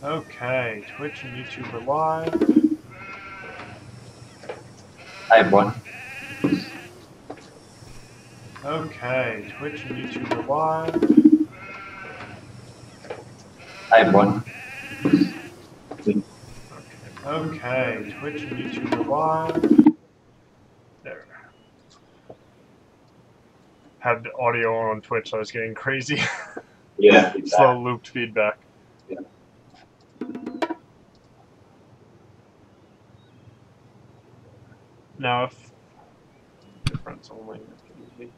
Okay, Twitch and YouTube are live. Hi everyone. Okay, Twitch and YouTube are live. Hi everyone. Okay, Twitch and YouTube are live. There. Had the audio on Twitch, so I was getting crazy. Yeah, Slow exactly. looped feedback. Yeah. Now, if difference only, make it easy.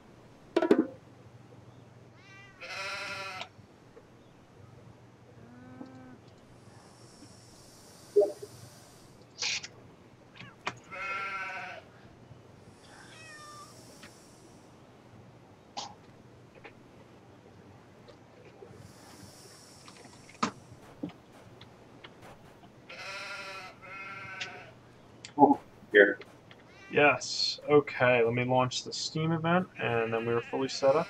Ooh, here. Yes. Okay, let me launch the Steam event, and then we are fully set up.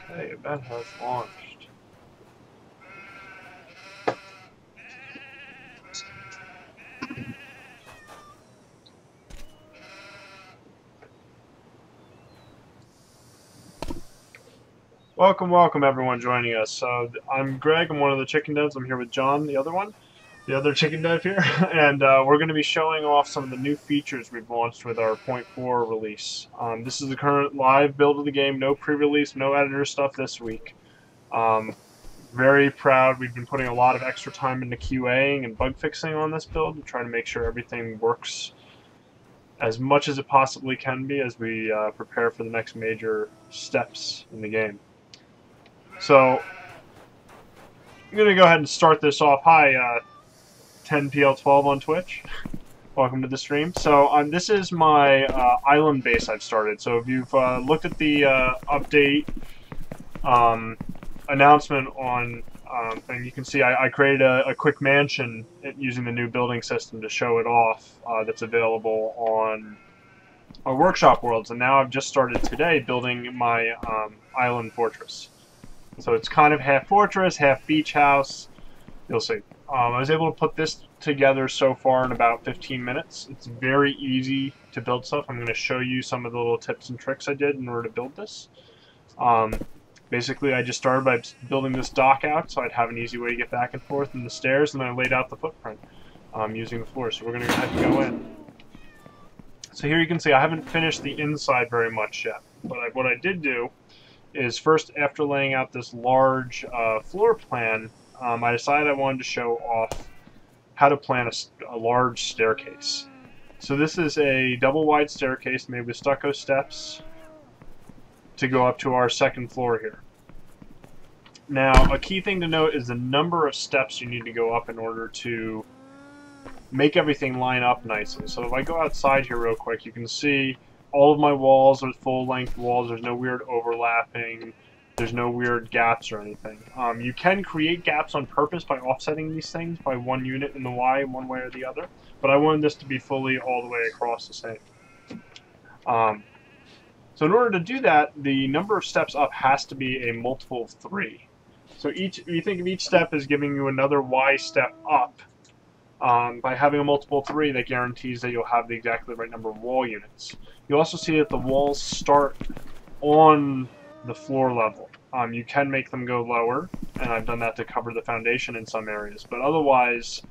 Okay, event has launched. Welcome, welcome everyone joining us. So I'm Greg, I'm one of the chicken devs. I'm here with John, the other one, the other chicken dev here, and we're going to be showing off some of the new features we've launched with our point 4 release. This is the current live build of the game, no pre-release, no editor stuff this week. Very proud. We've been putting a lot of extra time into QAing and bug fixing on this build to try to make sure everything works as much as it possibly can be as we prepare for the next major steps in the game. So I'm going to go ahead and start this off. Hi, 10PL12 on Twitch. Welcome to the stream. So this is my island base I've started. So if you've looked at the update announcement on thing, you can see I created a quick mansion using the new building system to show it off that's available on our workshop worlds. And now I've just started today building my island fortress. So it's kind of half fortress, half beach house. You'll see. I was able to put this together so far in about 15 minutes. It's very easy to build stuff. I'm going to show you some of the little tips and tricks I did in order to build this. Basically, I just started by building this dock out so I'd have an easy way to get back and forth in the stairs, and then I laid out the footprint using the floor. So we're going to go ahead and go in. So here you can see I haven't finished the inside very much yet. But what I did do is first, after laying out this large floor plan, I decided I wanted to show off how to plan a large staircase. So this is a double wide staircase made with stucco steps to go up to our second floor here. Now, a key thing to note is the number of steps you need to go up in order to make everything line up nicely. So if I go outside here real quick, you can see all of my walls are full-length walls. There's no weird overlapping. There's no weird gaps or anything. You can create gaps on purpose by offsetting these things by 1 unit in the Y, one way or the other. But I wanted this to be fully all the way across the same. So in order to do that, the number of steps up has to be a multiple of 3. So you think of each step as giving you another Y step up. By having a multiple 3, that guarantees that you'll have the exactly right number of wall units. You also see that the walls start on the floor level. You can make them go lower, and I've done that to cover the foundation in some areas. But otherwise,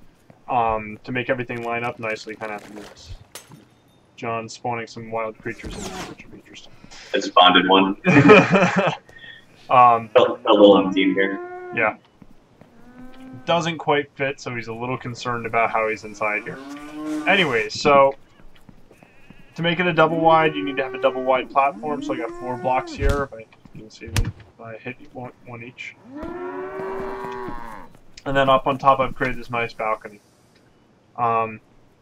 to make everything line up nicely, you kind of have to do this. John's spawning some wild creatures in there, which would be interesting. I spawned in one. Felt a little unseen here. Yeah. Doesn't quite fit, so he's a little concerned about how he's inside here. Anyway, so to make it a double wide, you need to have a double wide platform. So I got 4 blocks here. If you can see them, if I hit one each. And then up on top, I've created this nice balcony.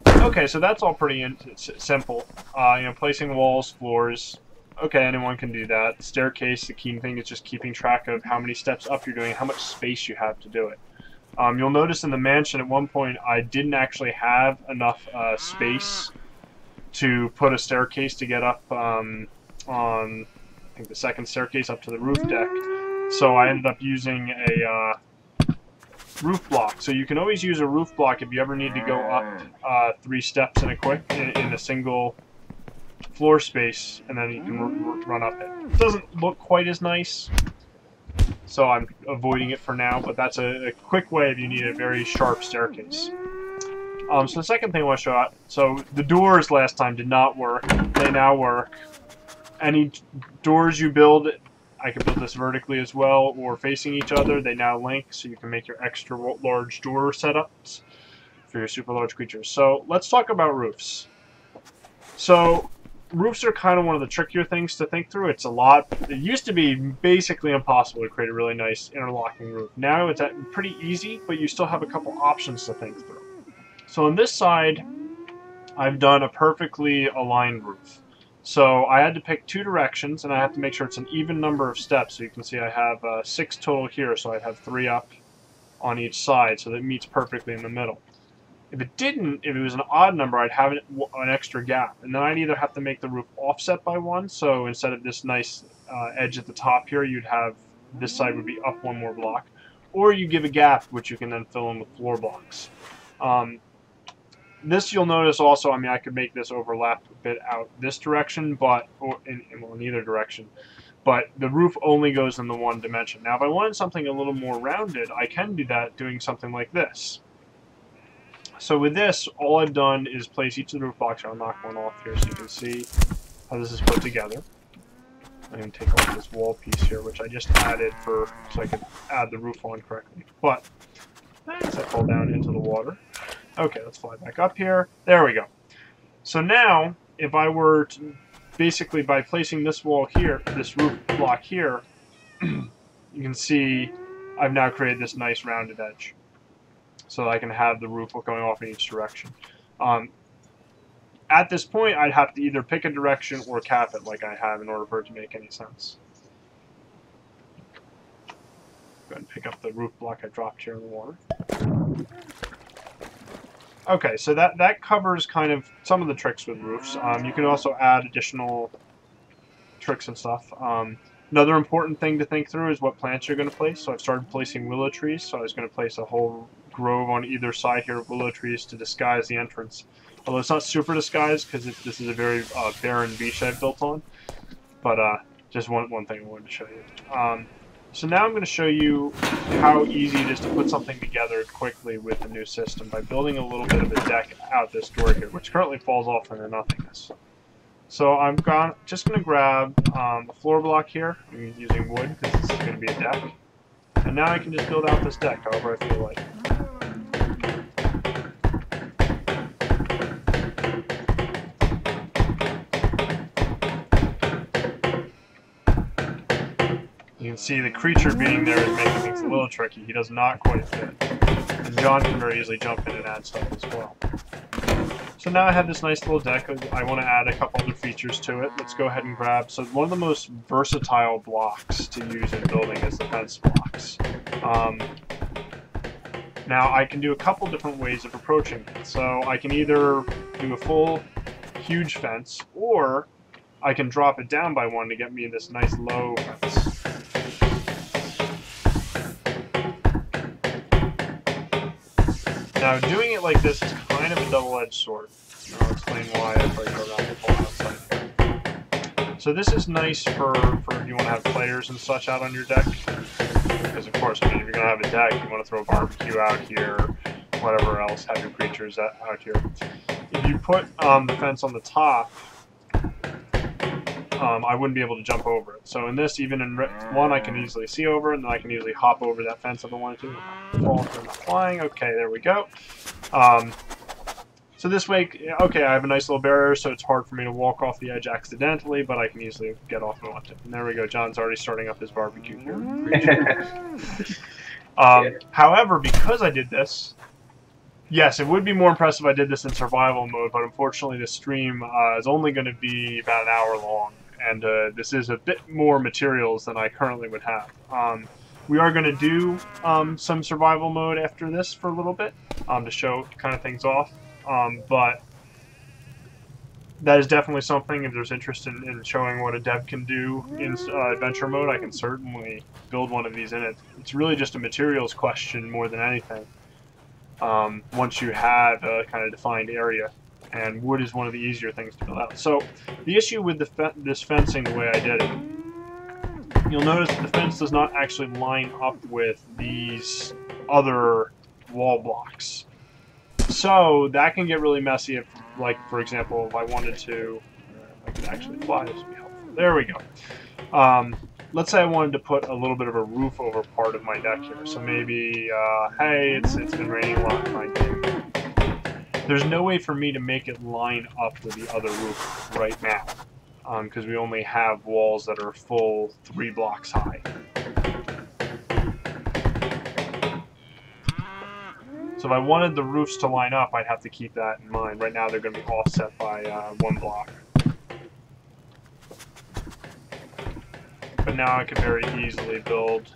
Okay, so that's all pretty simple. You know, placing walls, floors. Okay, anyone can do that. Staircase, the key thing is just keeping track of how many steps up you're doing, how much space you have to do it. You'll notice in the mansion at one point I didn't actually have enough space to put a staircase to get up on, I think, the second staircase up to the roof deck. So I ended up using a roof block. So you can always use a roof block if you ever need to go up 3 steps in a single floor space, and then you can run up it. It doesn't look quite as nice, so I'm avoiding it for now, but that's a quick way if you need a very sharp staircase. So the second thing I want to show out, so the doors last time did not work. They now work. Any doors you build, I can build this vertically as well, or facing each other, they now link, so you can make your extra large door setups for your super large creatures. So let's talk about roofs. So roofs are kind of one of the trickier things to think through. It used to be basically impossible to create a really nice interlocking roof. Now it's pretty easy, but you still have a couple options to think through. So on this side, I've done a perfectly aligned roof. So I had to pick 2 directions, and I have to make sure it's an even number of steps. So you can see I have 6 total here, so I'd have 3 up on each side, so that it meets perfectly in the middle. If it was an odd number, I'd have an extra gap, and then I'd either have to make the roof offset by 1, so instead of this nice edge at the top here, you'd have this side would be up 1 more block, or you give a gap, which you can then fill in with floor blocks. This you'll notice also, I mean, I could make this overlap a bit out this direction, but in either direction, but the roof only goes in the one dimension. Now, if I wanted something a little more rounded, I can do that doing something like this. So with this, all I've done is place each of the roof blocks. I'll knock one off here so you can see how this is put together. I'm going to take off this wall piece here, which I just added so I could add the roof on correctly. But as I fall down into the water. Okay, let's fly back up here. There we go. So now, if I were to, basically by placing this wall here, this roof block here, you can see I've now created this nice rounded edge. So I can have the roof going off in each direction. At this point, I'd have to either pick a direction or cap it like I have in order for it to make any sense. Go ahead and pick up the roof block I dropped here in the water. Okay, so that covers kind of some of the tricks with roofs. You can also add additional tricks and stuff. Another important thing to think through is what plants you're going to place. So I've started placing willow trees. So I was going to place a whole grove on either side here of willow trees to disguise the entrance. Although it's not super disguised because this is a very barren beach I've built on. But just one thing I wanted to show you. So now I'm going to show you how easy it is to put something together quickly with the new system by building a little bit of a deck out this door here, which currently falls off into nothingness. So I'm just going to grab a floor block here. I'm using wood because this is going to be a deck. And now I can just build out this deck however I feel like. You can see the creature being there is making things a little tricky. He does not quite fit. And John can very easily jump in and add stuff as well. So now I have this nice little deck. I want to add a couple other features to it. Let's go ahead and grab... So one of the most versatile blocks to use in building is the fence blocks. Now I can do a couple different ways of approaching it. So I can either do a full huge fence, or I can drop it down by 1 to get me this nice low fence. Now, doing it like this is kind of a double-edged sword. I'll explain why as I go around the whole outside here. So this is nice for if you want to have players and such out on your deck. Because, of course, I mean, if you're going to have a deck, you want to throw a barbecue out here, whatever else, have your creatures out here. If you put the fence on the top, I wouldn't be able to jump over it. So in this, even in one, I can easily see over, and then I can easily hop over that fence if I wanted to. Fall if I'm not flying. Okay, there we go. So this way, okay, I have a nice little barrier, so it's hard for me to walk off the edge accidentally, but I can easily get off if I want to. And there we go. John's already starting up his barbecue here. However, because I did this, yes, it would be more impressive if I did this in survival mode, but unfortunately the stream is only going to be about an hour long, and this is a bit more materials than I currently would have. We are going to do some survival mode after this for a little bit to show kind of things off, but that is definitely something, if there's interest in showing what a dev can do in adventure mode, I can certainly build one of these in it. It's really just a materials question more than anything. Once you have a kind of defined area, and wood is one of the easier things to build out. So the issue with this fencing, the way I did it, you'll notice that the fence does not actually line up with these other wall blocks. So that can get really messy if, like, for example, if I wanted to, if I could actually fly, this would be helpful. There we go. Let's say I wanted to put a little bit of a roof over part of my deck here. So maybe, hey, it's been raining a lot in my game. There's no way for me to make it line up with the other roof right now, because we only have walls that are full 3 blocks high. So if I wanted the roofs to line up, I'd have to keep that in mind. Right now they're going to be offset by 1 block. But now I could very easily build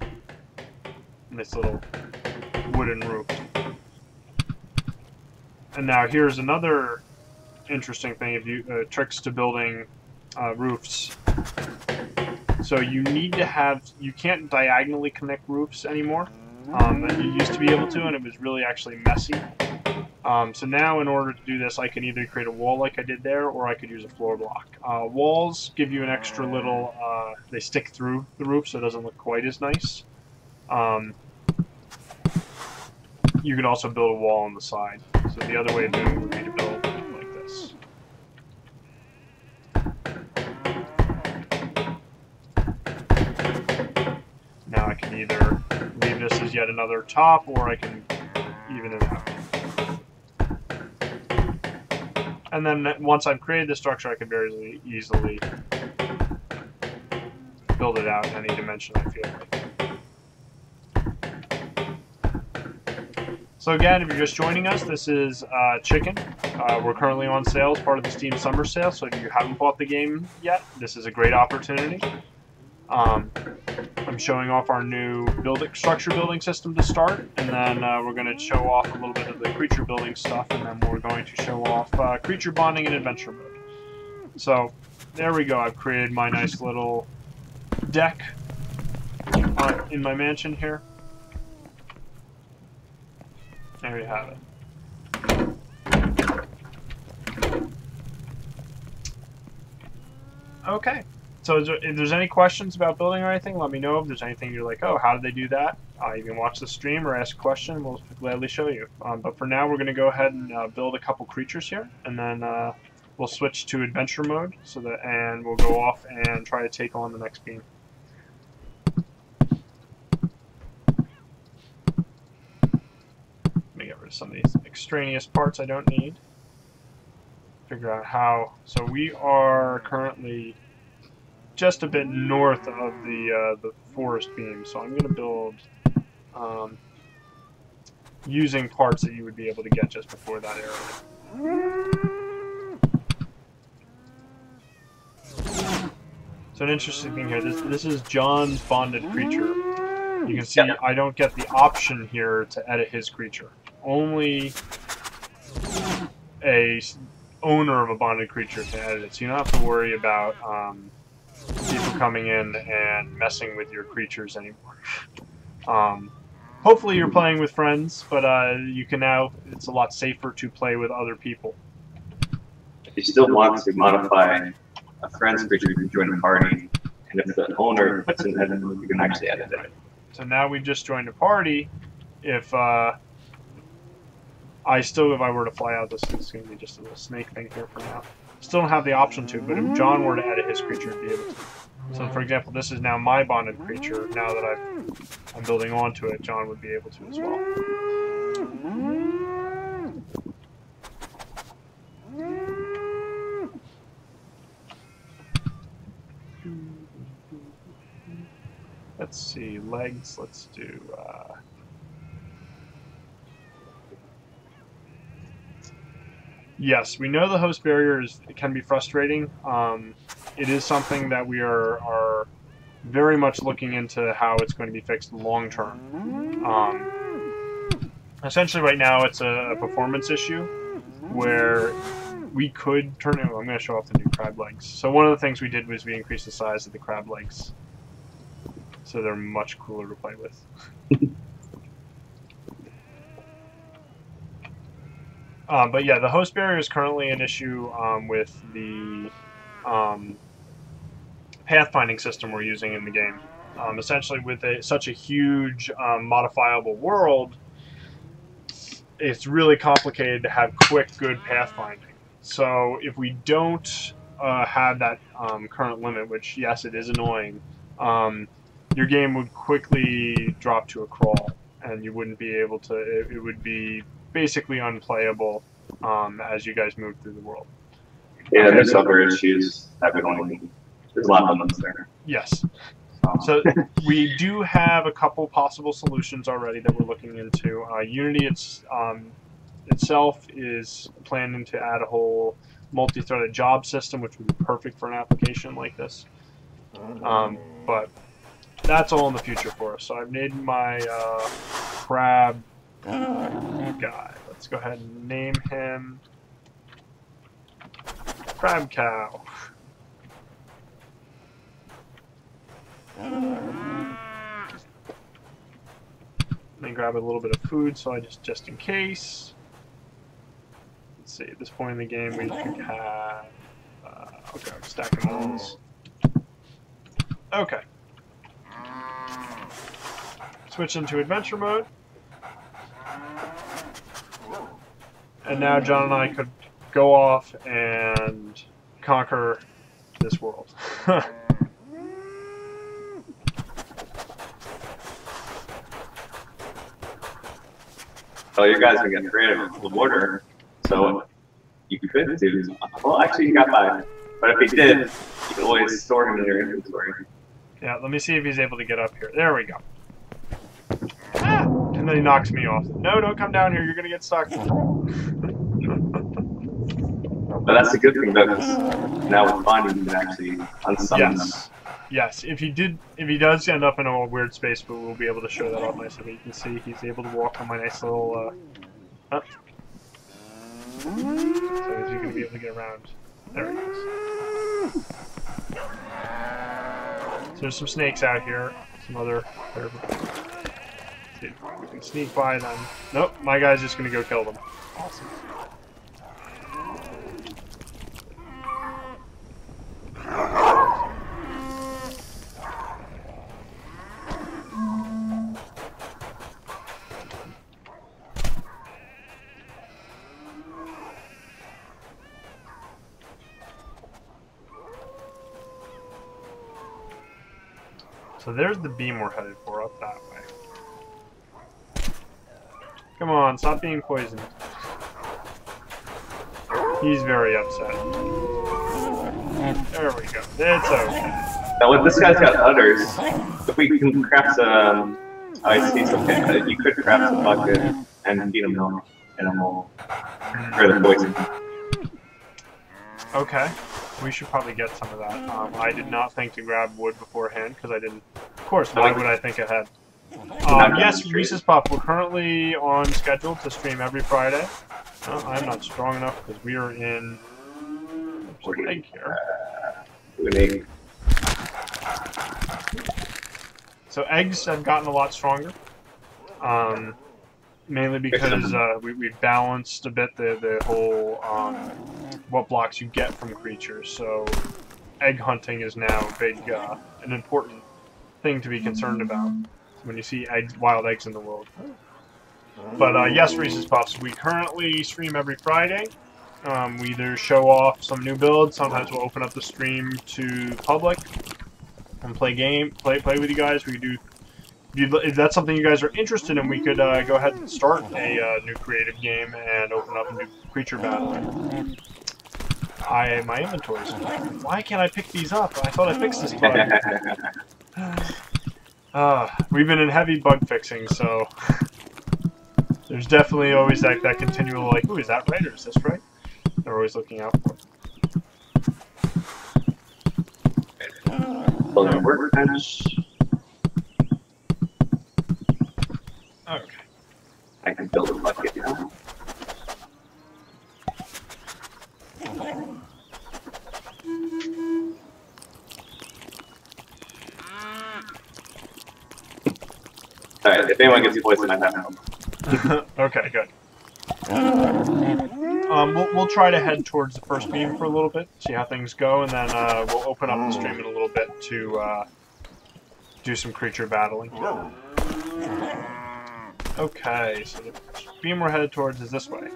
this little wooden roof. And now here's another interesting thing, if you tricks to building roofs. So you need to have, you can't diagonally connect roofs anymore. You used to be able to, and it was really actually messy. So now in order to do this, I can either create a wall like I did there, or I could use a floor block. Walls give you an extra little, they stick through the roof so it doesn't look quite as nice. You could also build a wall on the side. So the other way of doing it would be to build like this. Now I can either leave this as yet another top, or I can even it out. And then once I've created the structure, I can very easily build it out in any dimension I feel like. So again, if you're just joining us, this is Chicken. We're currently on sale as part of the Steam Summer Sale, so if you haven't bought the game yet, this is a great opportunity. I'm showing off our new structure building system to start, and then we're going to show off a little bit of the creature building stuff, and then we're going to show off creature bonding and adventure mode. So there we go. I've created my nice little deck in my mansion here. There you have it. Okay. So if there's any questions about building or anything, let me know. If there's anything you're like, oh, how did they do that? You can watch the stream or ask a question, and we'll gladly show you. But for now, we're going to go ahead and build a couple creatures here, and then we'll switch to adventure mode, and we'll go off and try to take on the next beam. Let me get rid of some of these extraneous parts I don't need. Figure out how. So we are currently just a bit north of the forest beam, so I'm going to build using parts that you would be able to get just before that area. So an interesting thing here, this is John's bonded creature. You can see I don't get the option here to edit his creature. Only a owner of a bonded creature can edit it, so you don't have to worry about people coming in and messing with your creatures anymore. hopefully you're playing with friends, but you can now. It's a lot safer to play with other people. If you still want to modify a friend's creature, you can join a party, and if the owner puts in edit mode, you can actually edit it. So now we've just joined a party. If if I were to fly out, this is going to be just a little snake thing here for now. Still don't have the option to, but if John were to edit his creature, he'd be able to. So, for example, this is now my bonded creature. Now that I'm building onto it, John would be able to as well. Let's see, legs. Let's do. Yes, we know the host barrier can be frustrating. It is something that we are very much looking into how it's going to be fixed long term. Essentially, right now it's a performance issue where we could turn it. I'm going to show off the new crab legs. So one of the things we did was we increased the size of the crab legs, so they're much cooler to play with. But yeah, the host barrier is currently an issue with the pathfinding system we're using in the game. Essentially, with such a huge modifiable world, it's really complicated to have quick, good pathfinding. So if we don't have that current limit, which, yes, it is annoying, your game would quickly drop to a crawl, and you wouldn't be able to. It would be basically unplayable as you guys move through the world. Yeah, there's other issues that we don't. There's a lot of limits there. Yes. So we do have a couple possible solutions already that we're looking into. Unity itself is planning to add a whole multi-threaded job system, which would be perfect for an application like this. But that's all in the future for us. So I've made my crab guy. Let's go ahead and name him Crab Cow. Then grab a little bit of food, so I just in case. Let's see. At this point in the game, we can have. Okay, I'm stacking those. Okay. Switch into adventure mode. And now John and I could go off and conquer this world. So you guys can get creative with the border. So you could do. Well, actually, you got 5. But if he did, you can always store him in your inventory. Yeah, let me see if he's able to get up here. There we go. Ah! And then he knocks me off. No, don't come down here. You're going to get stuck. But that's a good thing, though, because now with bonding, you can actually unsummon them. Yes, if he does end up in a weird space, but we'll be able to show that off nicely. You can see he's able to walk on my nice little. So he's going to be able to get around. There he goes. So there's some snakes out here. Some other. See if we can sneak by them. Nope, my guy's just going to go kill them. Awesome. So there's the beam we're headed for, up that way. Come on, stop being poisoned. He's very upset. There we go. It's okay. Now, when this guy's got udders, if we can craft some... I see something. You could craft some bucket and feed him milk, and then we'll... for the poison. Okay. We should probably get some of that. I did not think to grab wood beforehand, because I didn't... Of course, why would I think ahead? Yes, Reese's Puff, we're currently on schedule to stream every Friday. I'm not strong enough, because we are in... There's an egg here. So eggs have gotten a lot stronger. Mainly because we balanced a bit the whole what blocks you get from creatures. So egg hunting is now a big, an important thing to be concerned about when you see wild eggs in the world. But yes, Reese's Puffs, we currently stream every Friday. We either show off some new builds, sometimes we'll open up the stream to public and play with you guys. We do. If that's something you guys are interested in, we could go ahead and start a new creative game and open up a new creature battling. My inventory's full. Why can't I pick these up? I thought I fixed this bug. We've been in heavy bug fixing, so there's definitely always that continual, like, ooh, is that right or is this right? They're always looking out for. Workbench. Okay. I can build a bucket now. Alright, if anyone gets poisoned, I'm not. Okay, good. We'll try to head towards the first beam for a little bit, see how things go, and then we'll open up the stream in a little bit to do some creature battling. Okay, so the beam we're headed towards is this way.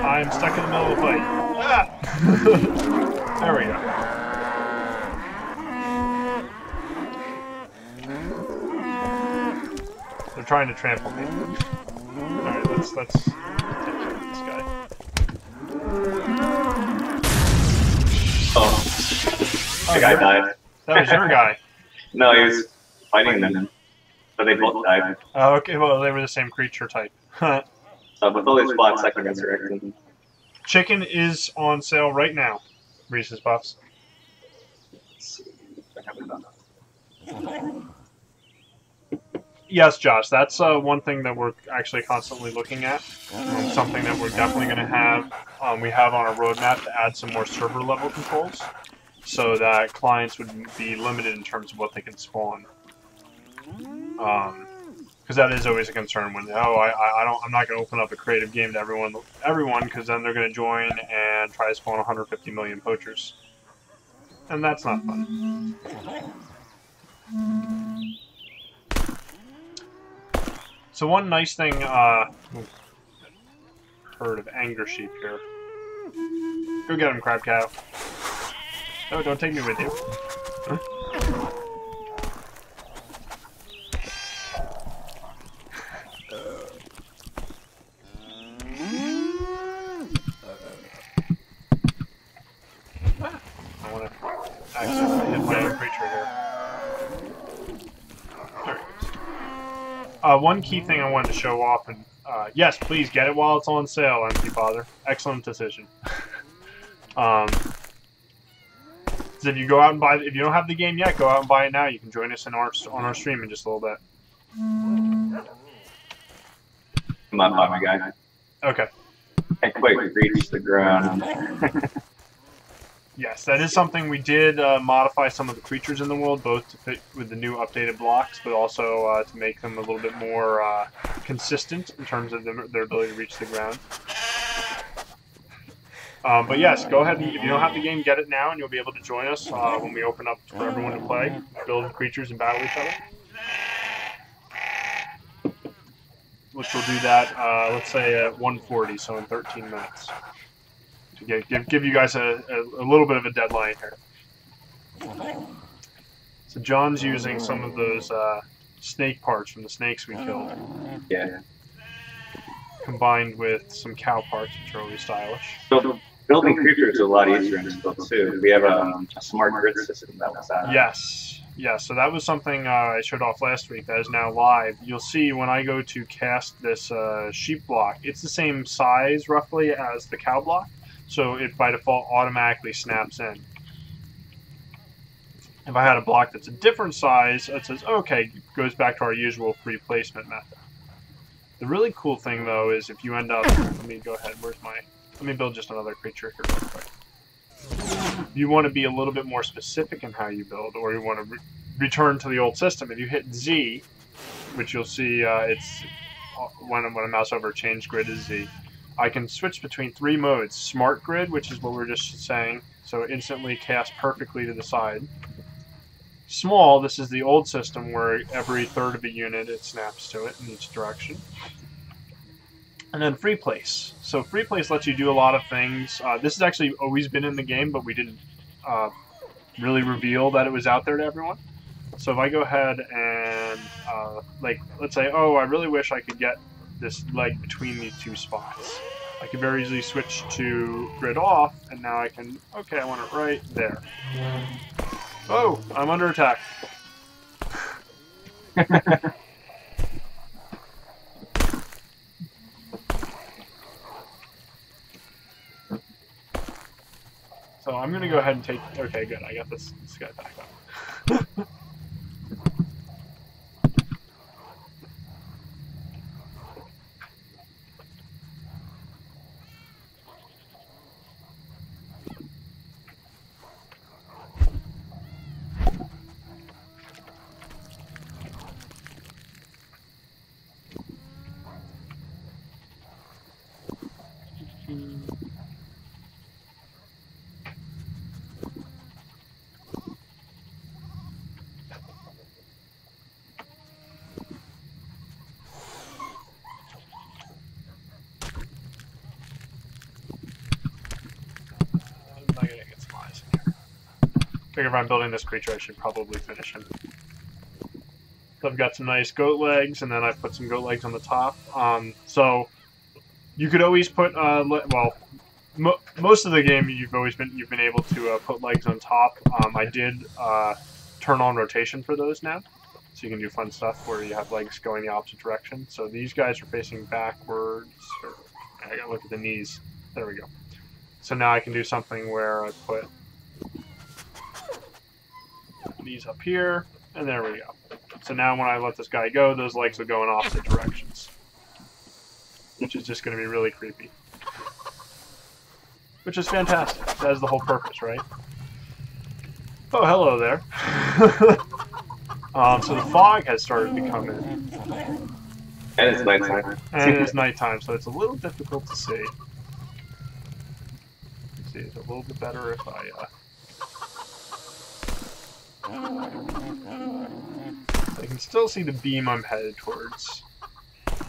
I'm stuck in the middle of the fight. Ah! There we go. They're trying to trample me. Alright, let's take care of this guy. Oh. The guy died. That was your guy. No, he was fighting them. But they both died. Oh, okay, well, they were the same creature type. With all these spots, I can resurrect them. Chicken is on sale right now. Reese's Puffs. Yes, Josh, that's one thing that we're actually constantly looking at. Something that we're definitely going to have. We have on our roadmap to add some more server level controls, so that clients would be limited in terms of what they can spawn. Because that is always a concern when I'm not going to open up a creative game to everyone, because then they're going to join and try to spawn 150 million poachers, and that's not fun. So one nice thing, herd of anger sheep here. Go get him, Crab Cow. No, don't take me with you. Huh? I want to accidentally hit my own creature here. Alright. One key thing I wanted to show off, and yes, please get it while it's on sale, Empty Father. Excellent decision. So if you go out and buy, if you don't have the game yet, go out and buy it now. You can join us on our stream in just a little bit. I'm not my guy. Okay. Can't quite reach the ground. Yes, that is something we did modify some of the creatures in the world, both to fit with the new updated blocks, but also to make them a little bit more consistent in terms of their ability to reach the ground. But yes, go ahead, if you don't have the game, get it now, and you'll be able to join us when we open up for everyone to play, build creatures, and battle each other. Which will do that, let's say at 1:40, so in 13 minutes. To give you guys a little bit of a deadline here. So John's using some of those snake parts from the snakes we killed. Yeah. Combined with some cow parts, which are always stylish. So building creatures is a lot easier in this build too. We have a smart grid system that was added. Yes. Yeah, so that was something I showed off last week that is now live. You'll see when I go to cast this sheep block, it's the same size roughly as the cow block, so it by default automatically snaps in. If I had a block that's a different size, it says, okay, goes back to our usual free placement method. The really cool thing, though, is if you end up... Let me go ahead. Let me build just another creature here real quick. You want to be a little bit more specific in how you build, or you want to return to the old system. If you hit Z, which you'll see it's when I mouse over change grid is Z, I can switch between 3 modes. Smart grid, which is what we were just saying, so it instantly casts perfectly to the side. Small, this is the old system where every third of a unit it snaps to it in each direction. And then free place. So free place lets you do a lot of things. This has actually always been in the game, but we didn't really reveal that it was out there to everyone. So if I go ahead and, like, let's say, oh, I really wish I could get this leg between these 2 spots. I could very easily switch to grid off, and now I can, okay, I want it right there. Oh, I'm under attack. So I'm going to go ahead and take... Okay, good. I got this guy back up. Figure if I'm building this creature, I should probably finish him. So I've got some nice goat legs, and then I've put some goat legs on the top. So you could always put, most of the game you've been able to put legs on top. I did turn on rotation for those now, so you can do fun stuff where you have legs going the opposite direction. So these guys are facing backwards. I gotta look at the knees. There we go. So now I can do something where I put these up here, and there we go. So now when I let this guy go, those legs will go in opposite directions, which is just going to be really creepy. Which is fantastic. That is the whole purpose, right? Oh, hello there. So the fog has started to come in. And it's nighttime. And it's nighttime, so it's a little difficult to see. See, it's a little bit better if I... I can still see the beam I'm headed towards.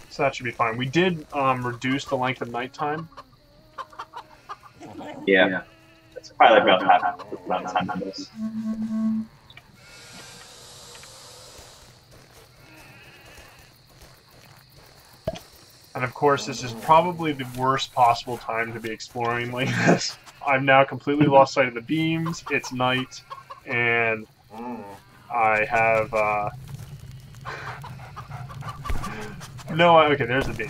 So that should be fine. We did reduce the length of nighttime. Yeah. That's probably about half the amount of time it is. And of course, this is probably the worst possible time to be exploring like this. I've now completely lost sight of the beams. It's night, and I have, no, okay, there's the beam.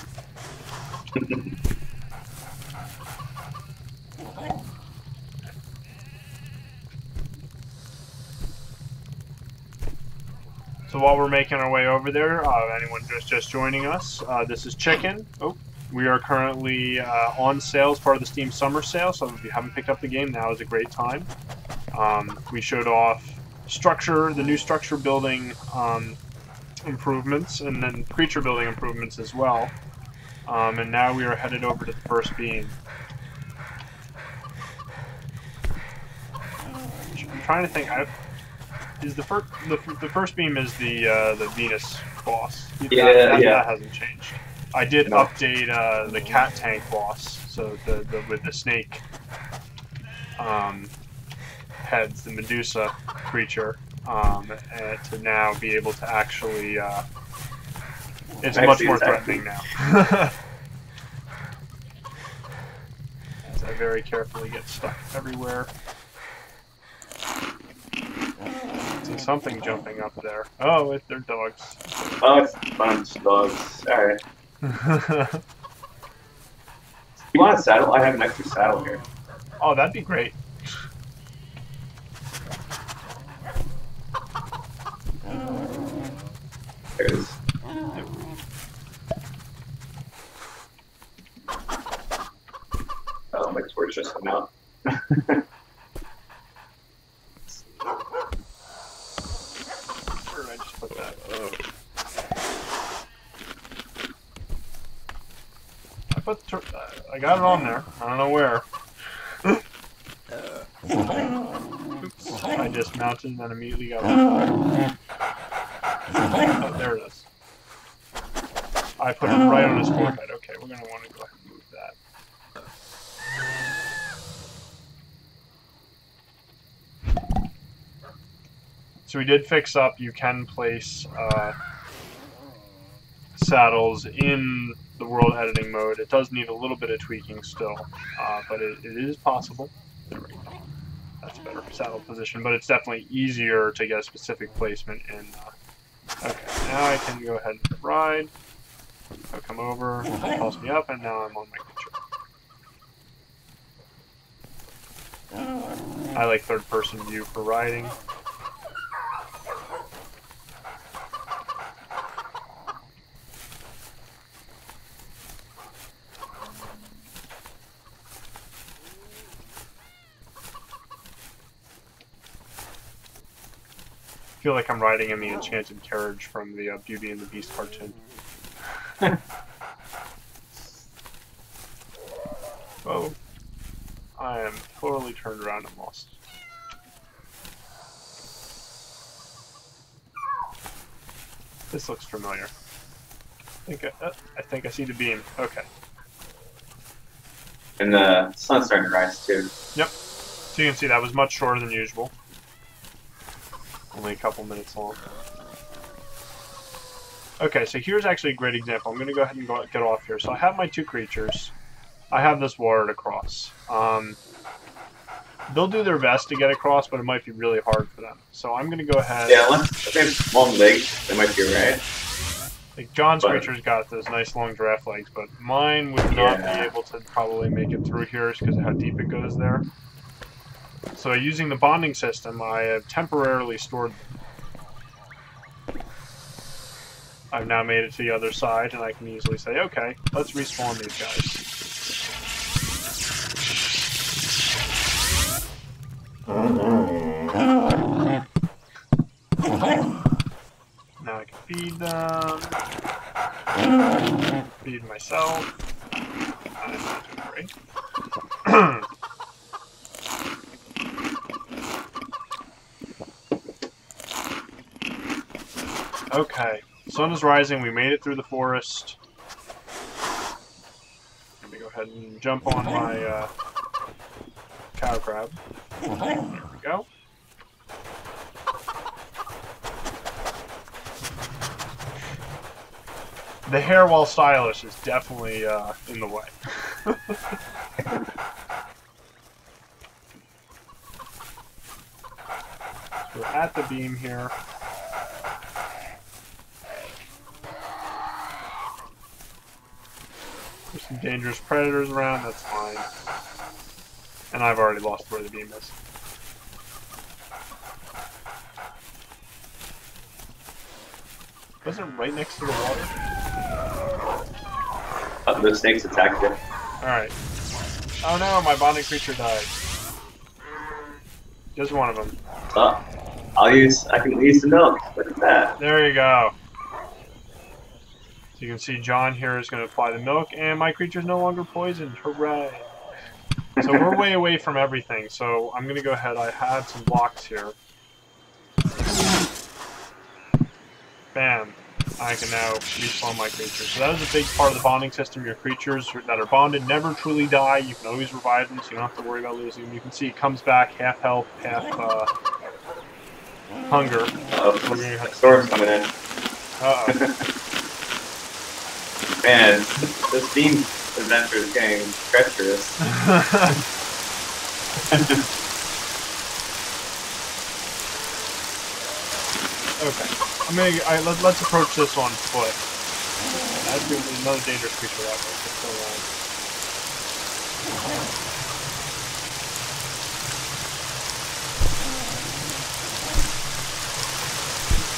So while we're making our way over there, anyone just joining us, this is CHKN. Oh, we are currently on sale as part of the Steam Summer Sale, so if you haven't picked up the game, now is a great time. We showed off the new structure building improvements, and then creature building improvements as well. And now we are headed over to the first beam. I'm trying to think. The first beam is the Venus boss. Yeah, that hasn't changed. I did update the cat tank boss, so with the snake heads, the Medusa creature, to now be able to actually, it's much more threatening now. As I very carefully get stuck everywhere. See something jumping up there. Oh, they're dogs. Oh, it's a bunch of dogs. Alright. You want a saddle? I have an extra saddle here. Oh, that'd be great. There it is. Oh, my torch just went out. Where did I just put that? Oh. I got it on there. I don't know where. Oops. I dismounted and then immediately got it. Oh, there it is. I put it right on his forehead. Okay, we're going to want to go ahead and move that. So we did fix up, you can place saddles in the world editing mode. It does need a little bit of tweaking still, but it is possible. There we go. That's better saddle position, but it's definitely easier to get a specific placement in. Okay, now I can go ahead and ride. I'll come over, toss me up, and now I'm on my creature. I like third-person view for riding. I feel like I'm riding in the enchanted carriage from the Beauty and the Beast cartoon. Oh, I am totally turned around and lost. This looks familiar. I think I see the beam. Okay. And the sun's starting to rise too. Yep. So you can see that was much shorter than usual. Only a couple minutes long. Okay, so here's actually a great example. I'm going to go ahead and get off here. So I have my two creatures. I have this water to cross. They'll do their best to get across, but it might be really hard for them. So I'm going to go ahead... Yeah, unless they have long legs, they might be right. Like John's creature's got those nice long giraffe legs, but mine would not be able to probably make it through here because of how deep it goes there. So using the bonding system, I have temporarily stored... I've now made it to the other side, and I can easily say, okay, let's respawn these guys. Now I can feed them. Feed myself. That's not too great. Okay, sun is rising. We made it through the forest. Let me go ahead and jump on my cow crab. There we go. The hair, while stylish, is definitely in the way. So we're at the beam here. There's some dangerous predators around, that's fine. And I've already lost where the beam is. Wasn't it right next to the water? Oh, those snakes attacked you. Alright. Oh no, my bonding creature died. Just one of them. Oh, I can use the milk. Look at that. There you go. So you can see John here is going to apply the milk, and my creature's no longer poisoned. Hooray! So we're way away from everything, so I'm going to go ahead. I have some blocks here. Bam. I can now respawn my creature. So that is a big part of the bonding system. Your creatures that are bonded never truly die. You can always revive them, so you don't have to worry about losing them. You can see it comes back half health, half hunger. Oh, the storm's coming in. Uh-oh. Man, this beam adventure is getting treacherous. Okay. Let's approach this on foot. That's another dangerous creature that way. Let's go around.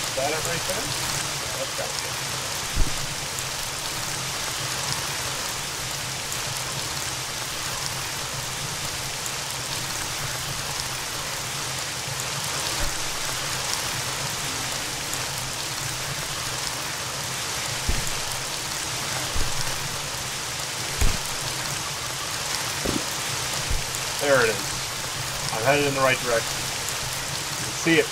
Is that it right there? Yeah, that's gotta be it. There it is. I'm headed in the right direction. You can see it.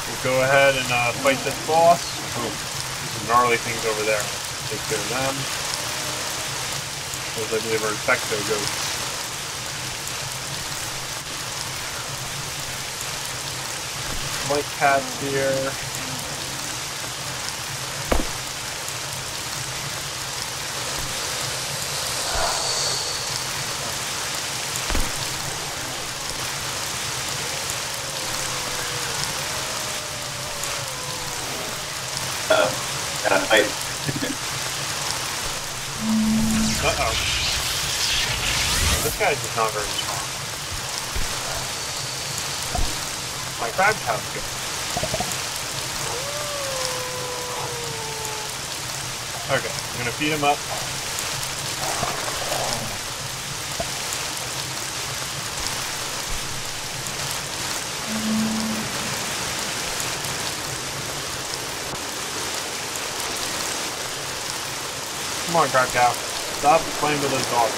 We'll go ahead and fight this boss. Oh, there's some gnarly things over there. Take care of them. Those I believe are infecto goats. White cats here. Gotta fight. Uh-oh. This guy's just not very strong. My crab cow's good. Okay, I'm gonna feed him up. Come on, crab cow. Stop playing with those dogs.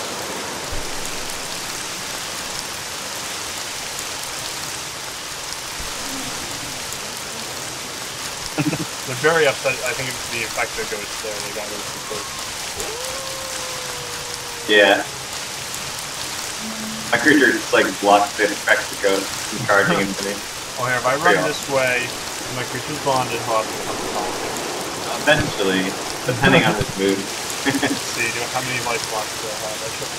They're very upset. I think it's the infected goats there. They got those too close. Yeah. My creature just like blocks the infected ghost from charging into me. Oh, here, if I run this way, my creature's bonded, I'll have to come to Eventually, depending on his mood. Let's see, how many life blocks do I have? I should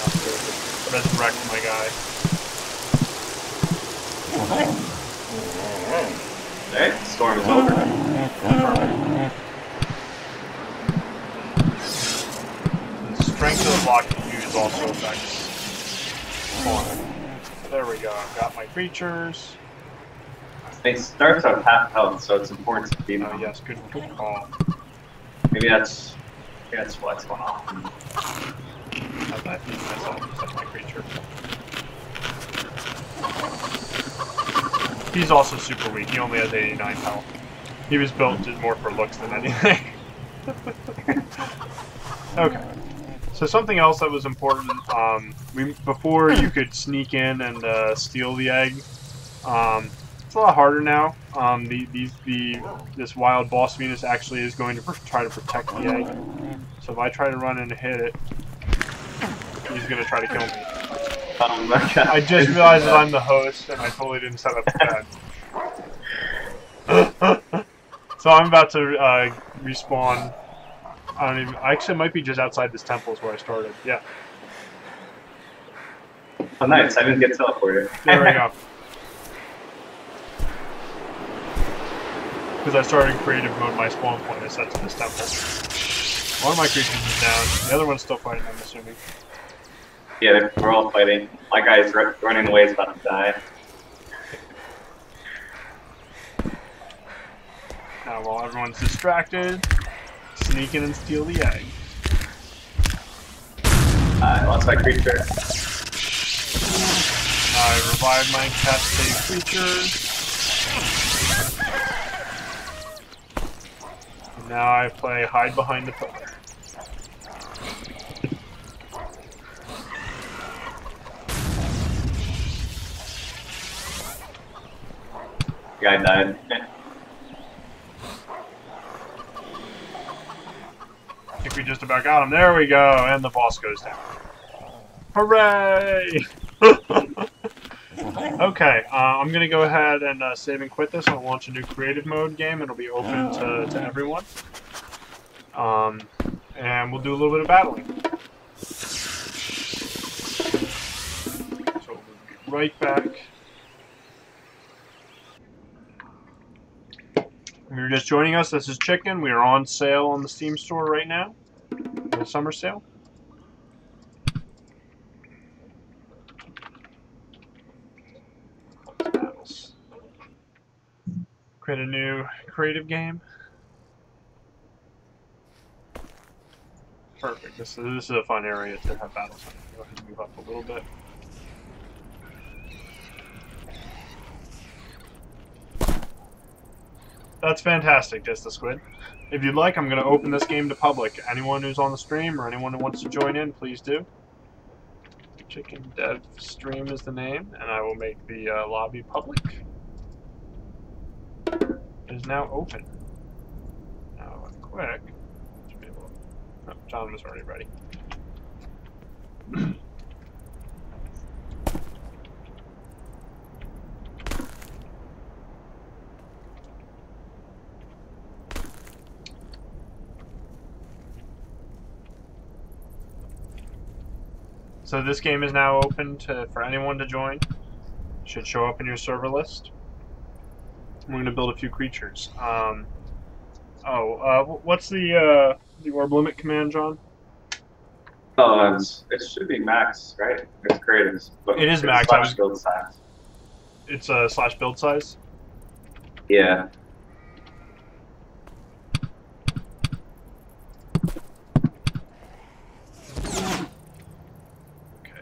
enough to resurrect my guy. Alright, the storm is over. The strength of the block you use also affects spawn. There we go, I've got my creatures. It starts out half health, so it's important to feed them. Oh yes, good call. Maybe that's what's going on. How's that feed myself instead of my creature? He's also super weak. He only has 89 health. He was built just more for looks than anything. Okay. So something else that was important, before you could sneak in and steal the egg, it's a lot harder now. This wild boss Venus actually is going to try to protect the egg. So if I try to run in and hit it, he's going to try to kill me. Oh my god. I just realized that I'm the host and I totally didn't set up the bed. So I'm about to respawn. Actually, it might be just outside this temple is where I started. Yeah. Oh nice, I didn't get teleported. There we go. Because I started in creative mode, my spawn point is set to this temple. One of my creatures is down. The other one's still fighting, I'm assuming. Yeah, we're all fighting. My guy's running away, is about to die. Now, while everyone's distracted, sneak in and steal the egg. I lost my creature. I revived my cascade creatures. And now I play hide behind the pillar. Guy died. I think we just about got him. There we go, and the boss goes down. Hooray! Okay, I'm gonna go ahead and save and quit this. I'll launch a new creative mode game. It'll be open to everyone. And we'll do a little bit of battling. right back. If you're just joining us, this is Chicken. We are on sale on the Steam store right now. The summer sale. Battles. Create a new creative game. Perfect. This is a fun area to have battles in. Go ahead and move up a little bit. That's fantastic, Just the Squid. If you'd like, I'm going to open this game to public. Anyone who's on the stream or anyone who wants to join in, please do. Chicken Dev Stream is the name, and I will make the lobby public. It is now open. Now, quick. Oh, John was already ready. So this game is now open for anyone to join. Should show up in your server list. We're going to build a few creatures. What's the orb limit command, John? Oh, it should be max, right? It's creative. It is max. Slash build size. It's a slash build size? Yeah.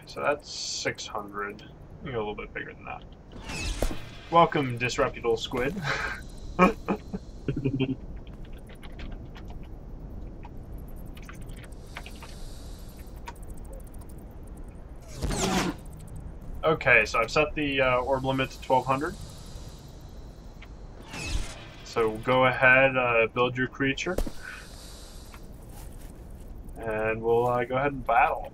So that's 600. You go a little bit bigger than that. Welcome, disreputable squid. Okay, so I've set the orb limit to 1200. So go ahead, build your creature. And we'll go ahead and battle.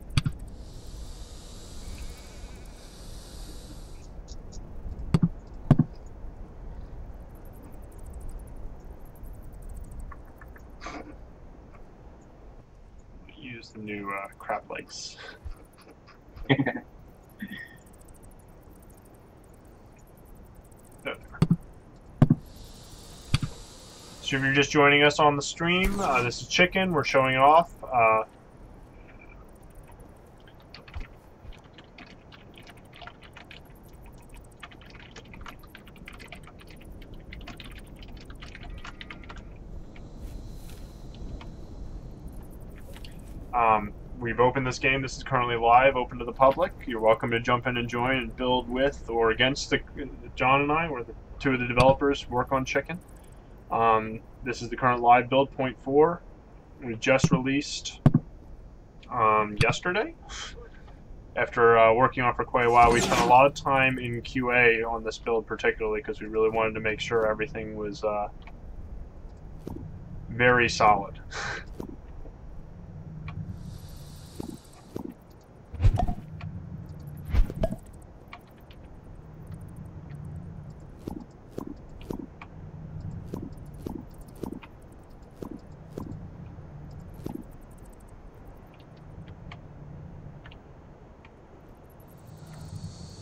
Use the new crab legs. So if you're just joining us on the stream, this is Chicken. We're showing it off. We've opened this game. This is currently live, open to the public. You're welcome to jump in and join and build with or against John and I, or the two of the developers work on Chicken. This is the current live build, 0.4. We just released yesterday. After working on it for quite a while, we spent a lot of time in QA on this build particularly because we really wanted to make sure everything was very solid.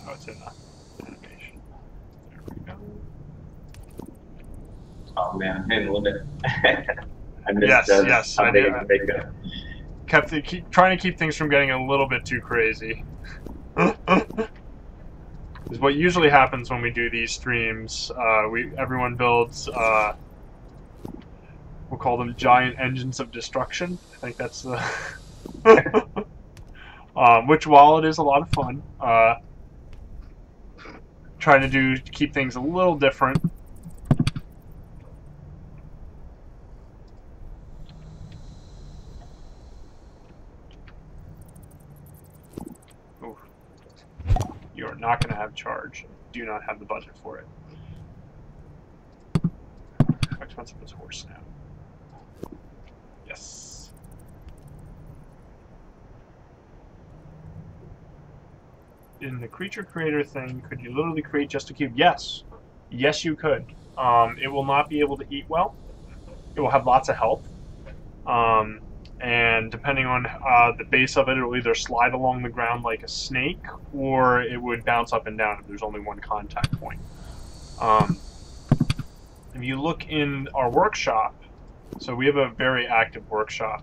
Oh, it's in the animation. There we go. Oh man, I made a little bit. I missed yes, how I big did. it can make it. Keep trying to keep things from getting a little bit too crazy. Is what usually happens when we do these streams. Everyone builds. We'll call them giant engines of destruction. I think that's the. Which, while it is a lot of fun, trying to keep things a little different. Oof. You are not going to have charge. Do not have the budget for it. How expensive is horse now? Yes. In the creature creator thing, could you literally create just a cube? Yes. Yes, you could. It will not be able to eat well. It will have lots of health. and depending on the base of it, it'll either slide along the ground like a snake, or it would bounce up and down if there's only one contact point. If you look in our workshop, so we have a very active workshop.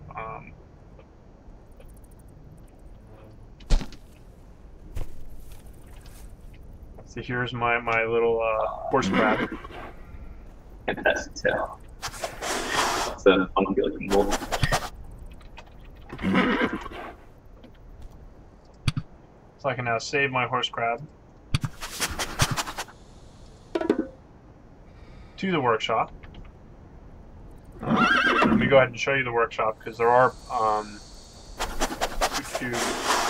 So here's my little horse crab. Fantastic tail. It's a funky looking wolf. So I can now save my horse crab to the workshop. Let me go ahead and show you the workshop, because there are so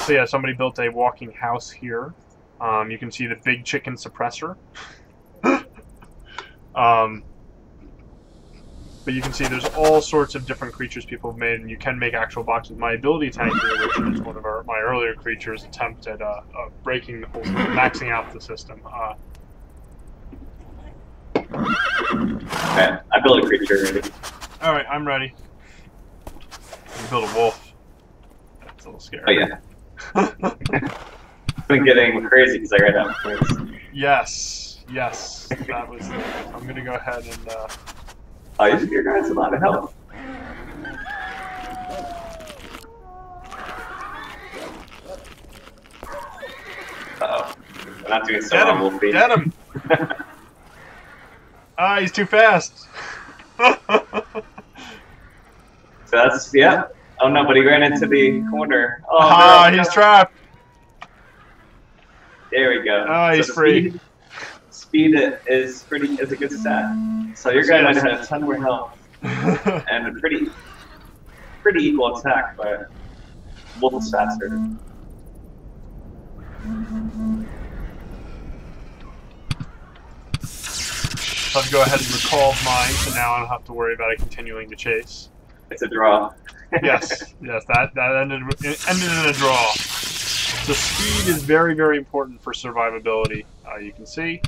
yeah, somebody built a walking house here. You can see the big chicken suppressor. But you can see there's all sorts of different creatures people have made, and you can make actual boxes. My ability tank here, which is one of my earlier creatures, attempt at breaking the whole, maxing out the system. Okay, I built a creature already. Alright, I'm ready. You build a wolf. That's a little scary. Oh yeah. It's been getting crazy because I ran out of points. Yes, yes. That was it. I'm gonna go ahead and Oh, your guys a lot of help. Uh-oh. I'm not doing so well, Wolfie. Get him! Ah, he's too fast! So that's, yeah. Oh no, but he ran into the corner. Oh, ah, no, he's trapped! There we go. Ah, he's free. Speed is a good stat. So your guy might have had a ton more health and a pretty equal attack, but wolf's faster. So I'll go ahead and recall mine, so now I don't have to worry about it continuing to chase. It's a draw. Yes, yes, that ended in a draw. So speed is very, very important for survivability. You can see.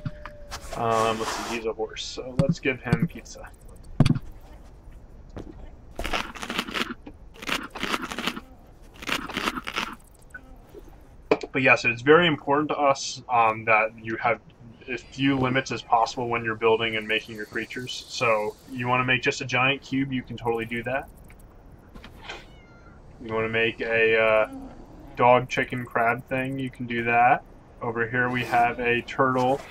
Let's see, he's a horse, so let's give him pizza. But yes, it's very important to us that you have as few limits as possible when you're building and making your creatures. So you want to make just a giant cube, you can totally do that. You want to make a dog, chicken, crab thing, you can do that. Over here we have a turtle.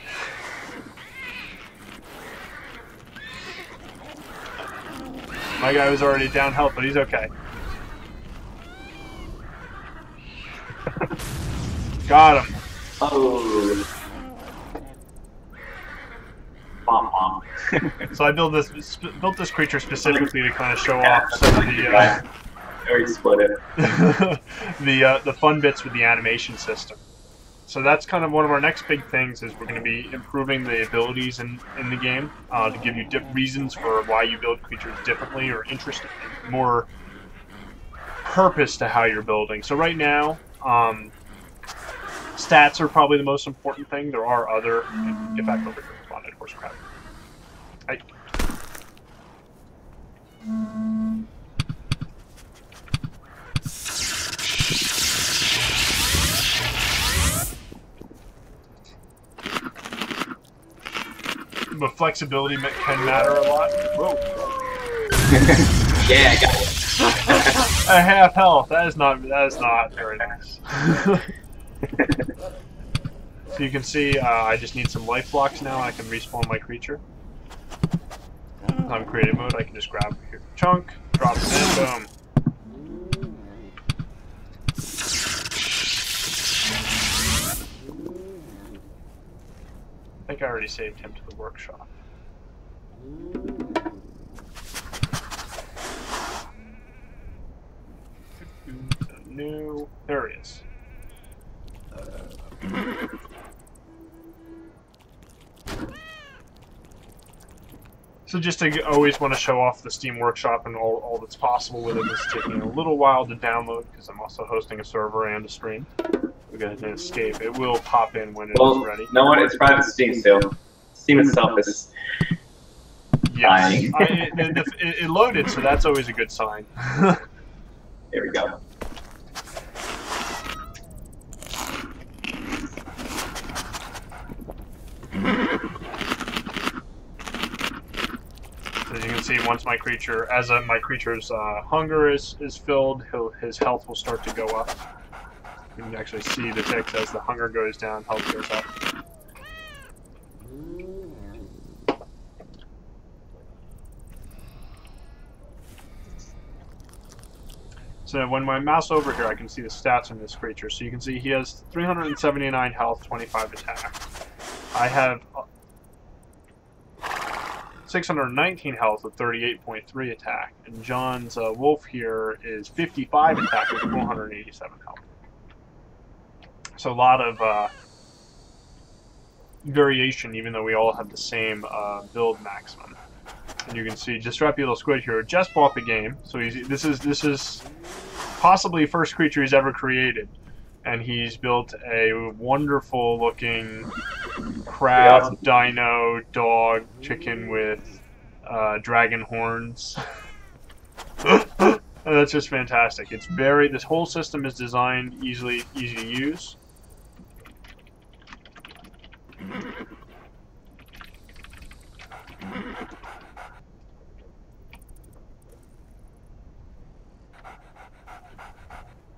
My guy was already down health, but he's okay. Got him. Oh. Bomb bomb. So I built this creature specifically to kind of show off some of the already split it. the fun bits with the animation system. So that's kind of one of our next big things, is we're going to be improving the abilities in the game to give you reasons for why you build creatures differently, or interesting, more purpose to how you're building. So right now, stats are probably the most important thing. There are other. Get back over here, spotted horse crab. But flexibility can matter a lot. Whoa. Yeah, I got it. A half health. That is not very nice. So you can see, I just need some life blocks now. I can respawn my creature. On creative mode, I can just grab your chunk, drop it in, boom. I think I already saved him to the workshop. New. There he is. So just to always want to show off the Steam Workshop and all that's possible with it. It's taking a little while to download because I'm also hosting a server and a stream. We're going to escape. It will pop in when it's ready. No one, it's private Steam still. Steam itself is dying. It loaded, so that's always a good sign. There we go. As you can see, once my creature, my creature's hunger is filled, his health will start to go up. You can actually see the ticks as the hunger goes down, health goes up. So when I mouse over here, I can see the stats on this creature. So you can see he has 379 health, 25 attack. I have 619 health with 38.3 attack. And John's wolf here is 55 attack with 487 health. So a lot of variation, even though we all have the same build maximum. And you can see Disreputable Squid here just bought the game, so this is possibly first creature he's ever created, and he's built a wonderful looking crab, dino, dog, chicken with dragon horns. That's just fantastic. It's this whole system is designed easy to use.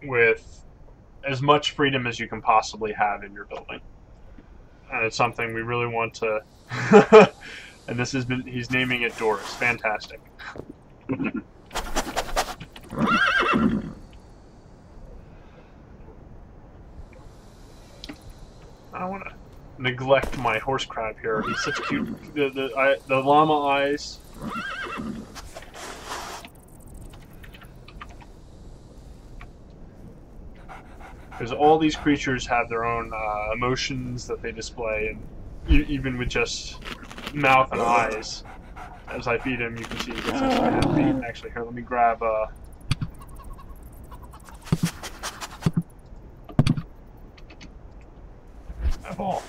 With as much freedom as you can possibly have in your building. And it's something we really want to and he's naming it Doris. Fantastic. I don't want to neglect my horse crab here. He's such cute. The llama eyes. Because all these creatures have their own emotions that they display, and even with just mouth and eyes, as I feed him, you can see he gets extra happy. Actually, here, let me grab a ball,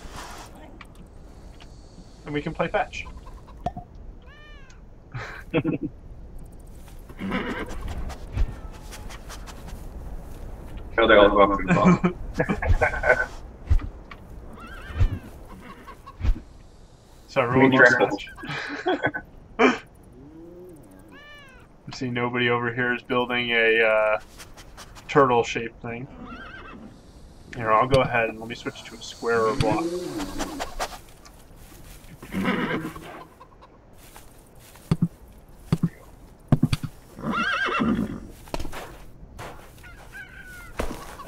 and we can play fetch. Oh, they all go up to the So everyone looks fetch. See, nobody over here is building a turtle-shaped thing. Here, I'll go ahead and let me switch to a square or block.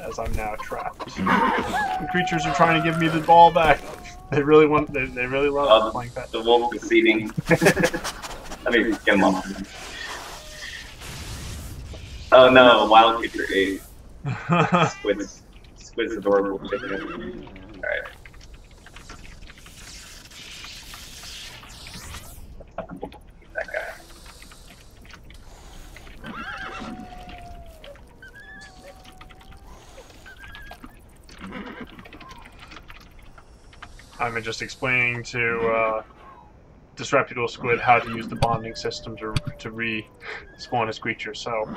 As I'm now trapped. The creatures are trying to give me the ball back. They really want. They really love playing fetch. The wolf is eating. Let me get him off. Oh no, wild creature ate. Squid's adorable chicken. Alright. That guy. I'm just explaining to Disreputable Squid how to use the bonding system to respawn his creature. So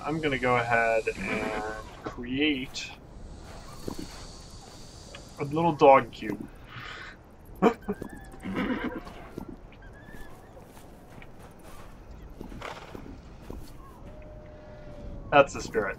I'm going to go ahead and create a little dog cube. That's the spirit.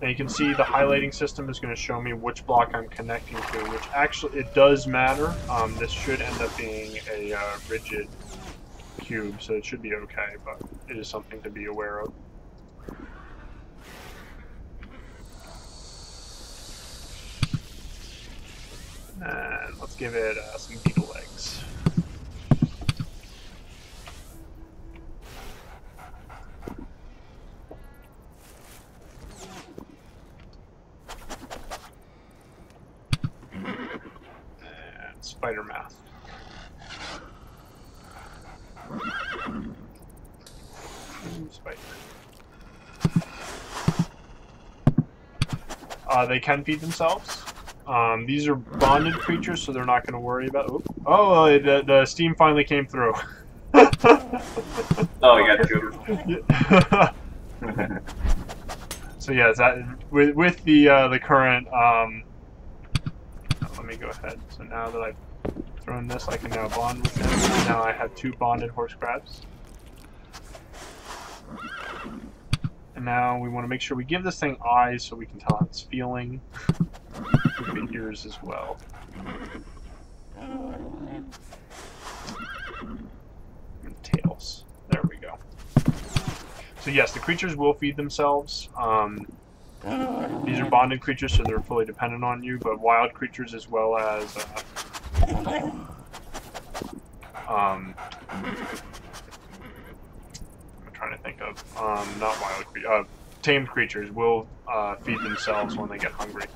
Now you can see the highlighting system is going to show me which block I'm connecting to, which actually, it does matter. This should end up being a rigid cube, so it should be okay, but it is something to be aware of. And let's give it some beetle legs. Spider mouth. Spider. They can feed themselves. These are bonded creatures, so they're not going to worry about. Oh, the steam finally came through. Oh, you got two. So yeah, that with the current. Let me go ahead. So now that I've thrown this, I can now bond with them. Now I have 2 bonded horse crabs. And now we want to make sure we give this thing eyes so we can tell how it's feeling. Give it ears as well. And tails. There we go. So yes, the creatures will feed themselves. These are bonded creatures, so they're fully dependent on you, but wild creatures as well as I'm trying to think of not wild creatures, tamed creatures will feed themselves when they get hungry.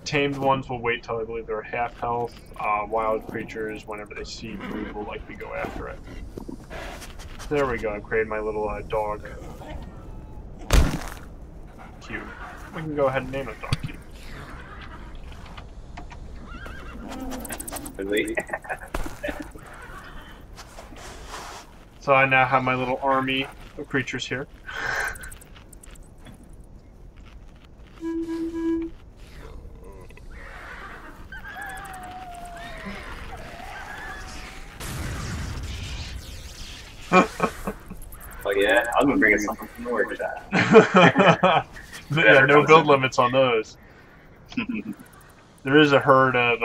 Tamed ones will wait till I believe they're half health. Wild creatures, whenever they see food, will likely go after it. There we go. I created my little dog cube. We can go ahead and name it dog cube. Really? So I now have my little army of creatures here. Oh yeah, I was gonna bring in something from the workshop. Yeah, no build limits on those. There is a herd of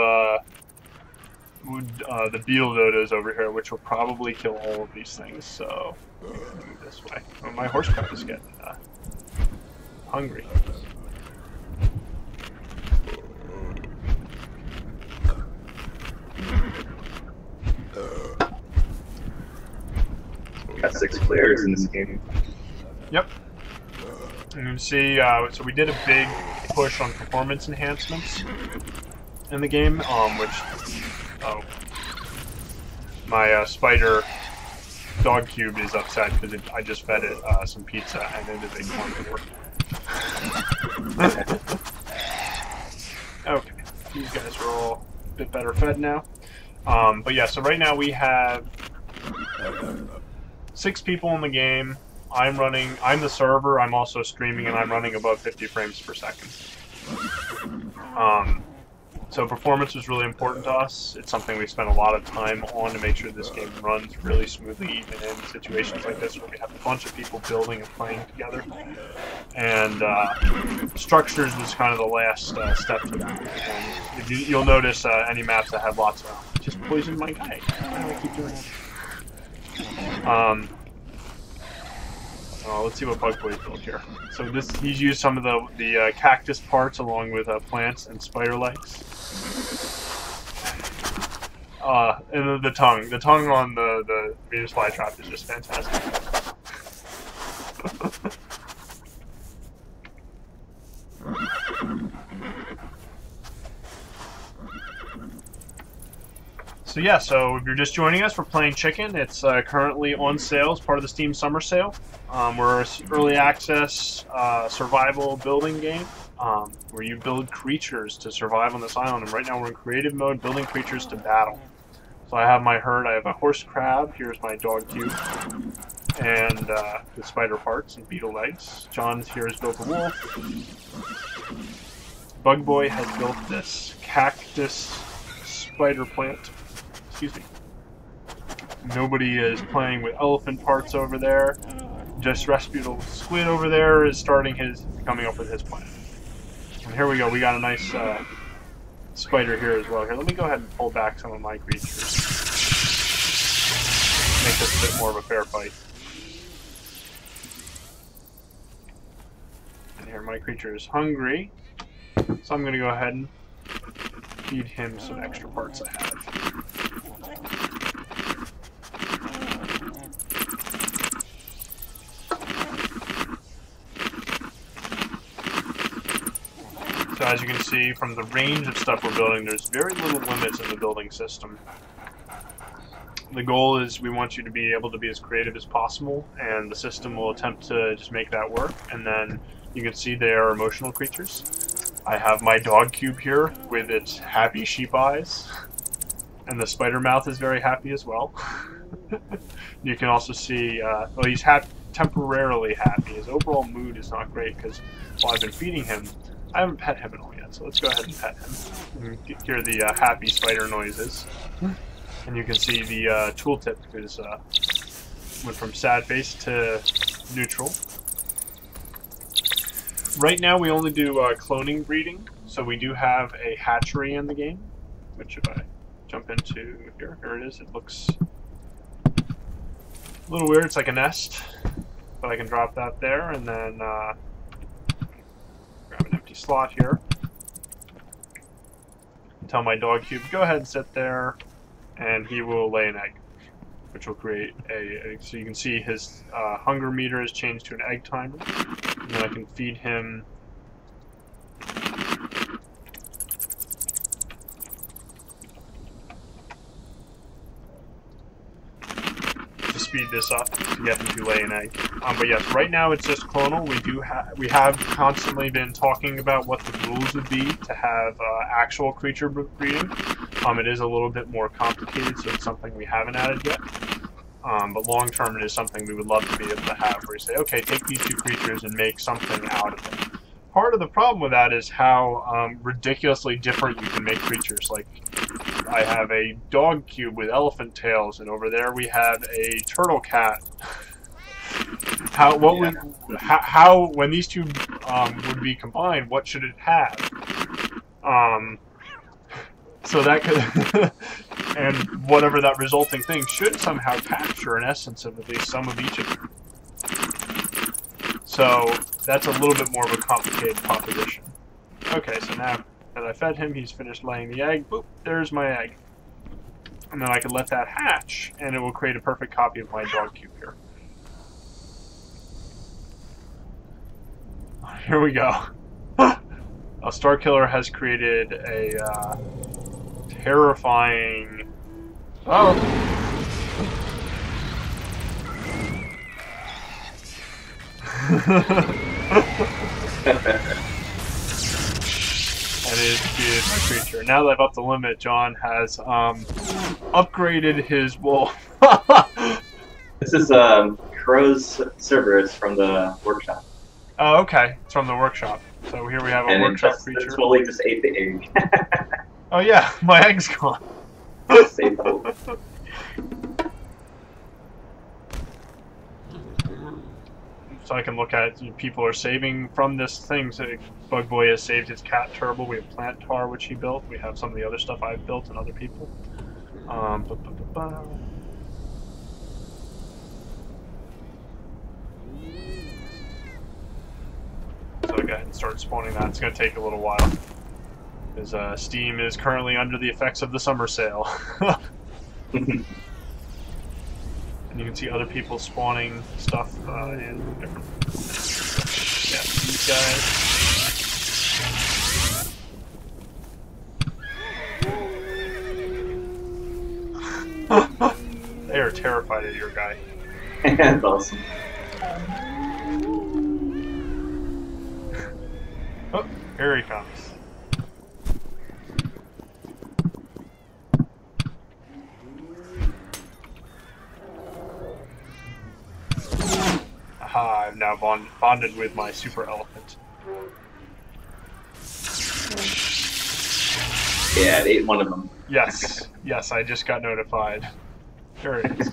the beetle dodos over here, which will probably kill all of these things. So move this way. Oh, my horse crab is getting hungry. Got 6 players in this game. Yep. And you can see, so we did a big push on performance enhancements in the game, my spider dog cube is upset because I just fed it some pizza and it is a carnivore. Okay, these guys are all a bit better fed now. But yeah, so right now we have 6 people in the game. I'm the server, I'm also streaming, and I'm running above 50 frames per second. So performance was really important to us. It's something we spent a lot of time on to make sure this game runs really smoothly, even in situations like this where we have a bunch of people building and playing together. And structures was kind of the last step to that. And you'll notice any maps that have lots of... Just poison my guy. Why do I keep doing it? Let's see what Bug Boy's built here. So he's used some of the cactus parts along with plants and spider legs. And the tongue on the Venus flytrap is just fantastic. So yeah, so if you're just joining us, we're playing Chicken. It's currently on sale as part of the Steam Summer Sale. We're an early access survival building game where you build creatures to survive on this island. And right now we're in creative mode, building creatures to battle. So I have my herd. I have a horse crab. Here's my dog cube. And with spider parts and beetle legs. John here has built a wolf. Bug Boy has built this cactus spider plant. Excuse me. Nobody is playing with elephant parts over there. Just Rasputin Squid over there is coming up with his plan. And here we go. We got a nice spider here as well. Here, let me go ahead and pull back some of my creatures. Make this a bit more of a fair fight. And here, my creature is hungry, so I'm going to go ahead and feed him some extra parts I have. So as you can see from the range of stuff we're building, there's very little limits in the building system. The goal is we want you to be able to be as creative as possible, and the system will attempt to just make that work. And then You can see they are emotional creatures. I have my dog cube here with its happy sheep eyes. And the spider mouth is very happy as well. You can also see, well, he's temporarily happy. His overall mood is not great because while I've been feeding him, I haven't pet him at all yet. So let's go ahead and pet him. And hear the happy spider noises. And you can see the tooltip is went from sad face to neutral. Right now we only do cloning breeding, so we do have a hatchery in the game, which if I jump into here it is. It looks a little weird. It's like a nest, but I can drop that there and then grab an empty slot here. Tell my dog cube, go ahead and sit there, and he will lay an egg, which will create so you can see his hunger meter is changed to an egg timer, and then I can feed him to speed this up to get him to lay an egg. But yes, right now it's just clonal. We have constantly been talking about what the rules would be to have actual creature breeding. It is a little bit more complicated, so it's something we haven't added yet. But long term, it is something we would love to be able to have, where you say, okay, take these two creatures and make something out of them. Part of the problem with that is how ridiculously different you can make creatures. Like, I have a dog cube with elephant tails, and over there we have a turtle cat. How when these two would be combined, what should it have? So that could, and whatever that resulting thing should somehow capture an essence of at least some of each of them. So that's a little bit more of a complicated proposition. Okay, so now that I fed him, he's finished laying the egg. Boop, there's my egg. And then I can let that hatch, and it will create a perfect copy of my dog cube here. Here we go. A Star Killer has created a terrifying... Oh! And it is my creature. Now that I've upped the limit, John has upgraded his wolf. This is Crow's Cerberus from the workshop. Oh, okay. It's from the workshop. So here we have a workshop creature. It totally just ate the egg. Oh yeah, my egg's gone. Save the whole. So I can look at it. People are saving from this thing. So Bug Boy has saved his cat turtle. We have Plant Tar, which he built. We have some of the other stuff I've built and other people. So go ahead and start spawning that. It's going to take a little while. Because Steam is currently under the effects of the summer sale. And you can see other people spawning stuff in different... Yeah, these guys. They are terrified of your guy. That's awesome. Oh, here he comes. Aha, I've now bonded with my super elephant. Yeah, it ate one of them. Yes, yes, I just got notified. There it is.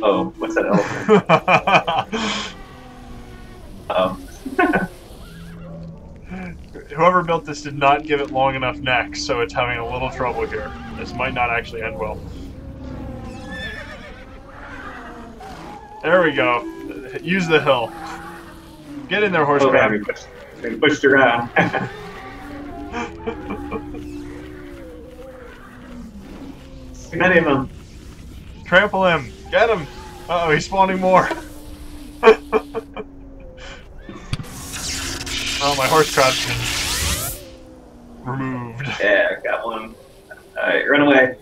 Oh, what's that elephant? Oh. Whoever built this did not give it long enough neck, so it's having a little trouble here. This might not actually end well. There we go. Use the hill. Get in there, horse crab. Been pushed around. Many of them. Trample him. Get him. Uh-oh, he's spawning more. Oh, my horse crab's been removed. Yeah, got one. Alright, run away.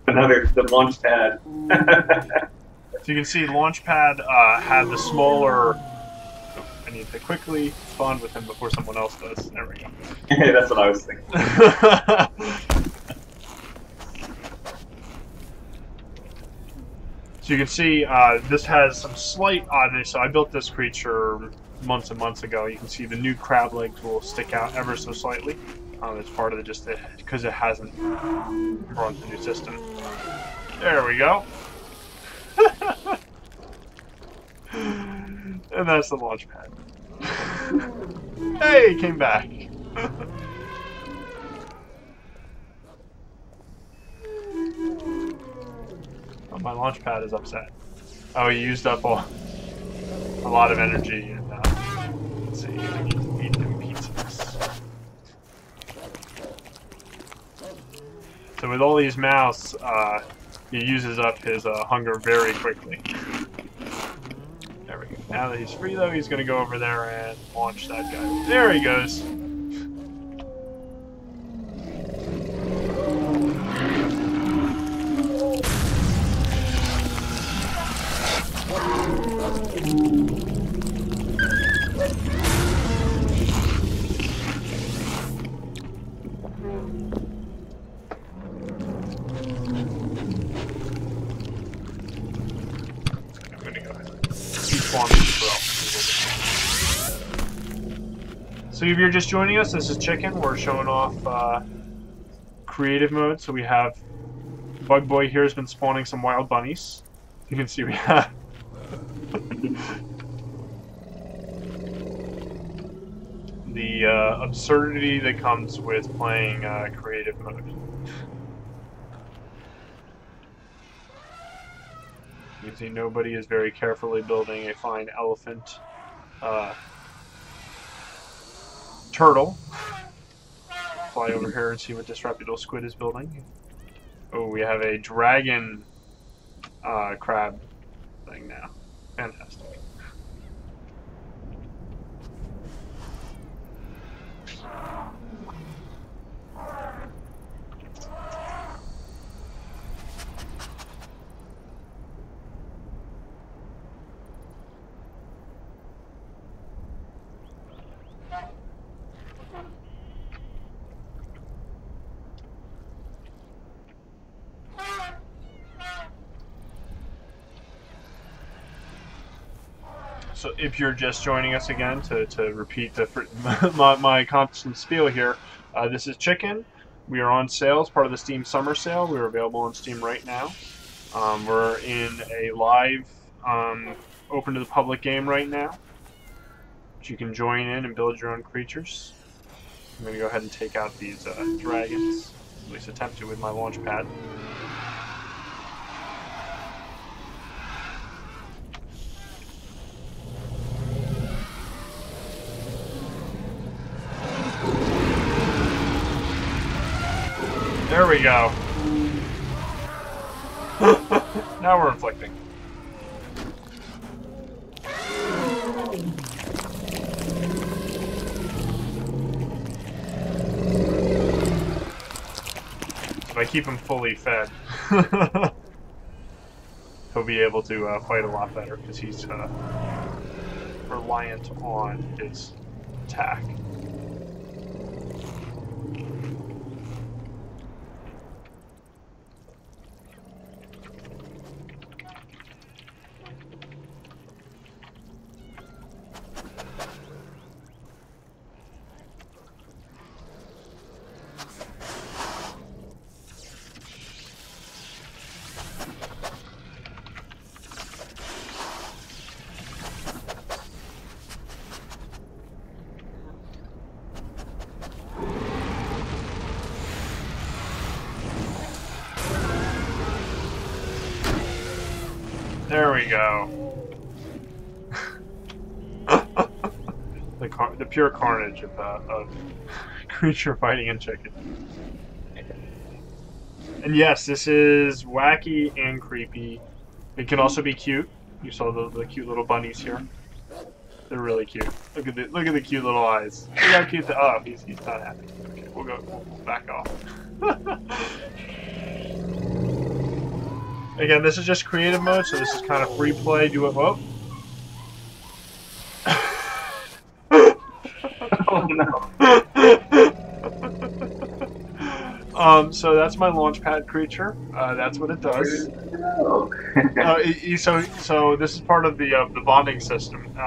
Another, the launch pad. So you can see Launchpad had the smaller... Oh, I need to quickly bond with him before someone else does. There we go. That's what I was thinking. So you can see this has some slight oddness. So I built this creature months and months ago. You can see the new crab legs will stick out ever so slightly. It's part of it just because it hasn't run the new system. There we go. And that's the launch pad. Hey, he came back. Oh, my launch pad is upset. Oh, he used up a lot of energy. And, let's see, I need to feed him pizzas. So with all these mouse, he uses up his hunger very quickly. There we go. Now that he's free, though, he's going to go over there and launch that guy. There he goes. So if you're just joining us, this is Chicken. We're showing off creative mode. So we have Bug Boy here has been spawning some wild bunnies. You can see we have the absurdity that comes with playing creative mode. You can see nobody is very carefully building a fine elephant turtle. Fly over here and see what disreputable squid is building. Oh, we have a dragon crab thing now. Fantastic. So if you're just joining us again, to repeat my constant spiel here, this is Chicken. We are on sale as part of the Steam Summer Sale. We're available on Steam right now. We're in a live, open to the public game right now. You can join in and build your own creatures. I'm going to go ahead and take out these dragons, at least attempt to with my launch pad. There we go. Now we're inflicting. If I keep him fully fed, he'll be able to fight a lot better because he's reliant on his attack. There we go. The pure carnage of creature fighting and chicken. And yes, this is wacky and creepy. It can also be cute. You saw the cute little bunnies here. They're really cute. Look at the cute little eyes. Look how cute he's not happy. Okay, we'll back off. Again, this is just creative mode, so this is kind of free play. Do it. Whoa. Oh no. So that's my launchpad creature. That's what it does. Oh. So this is part of the bonding system.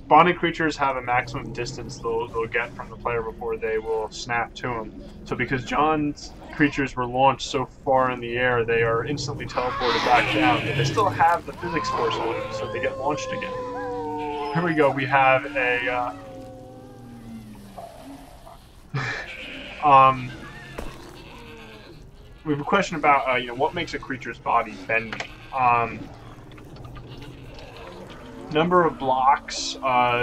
Bonding creatures have a maximum distance they'll get from the player before they will snap to them. So because John's creatures were launched so far in the air, they are instantly teleported back down, but they still have the physics force on them, so they get launched again. Here we go. We have a we have a question about what makes a creature's body bendy. Number of blocks.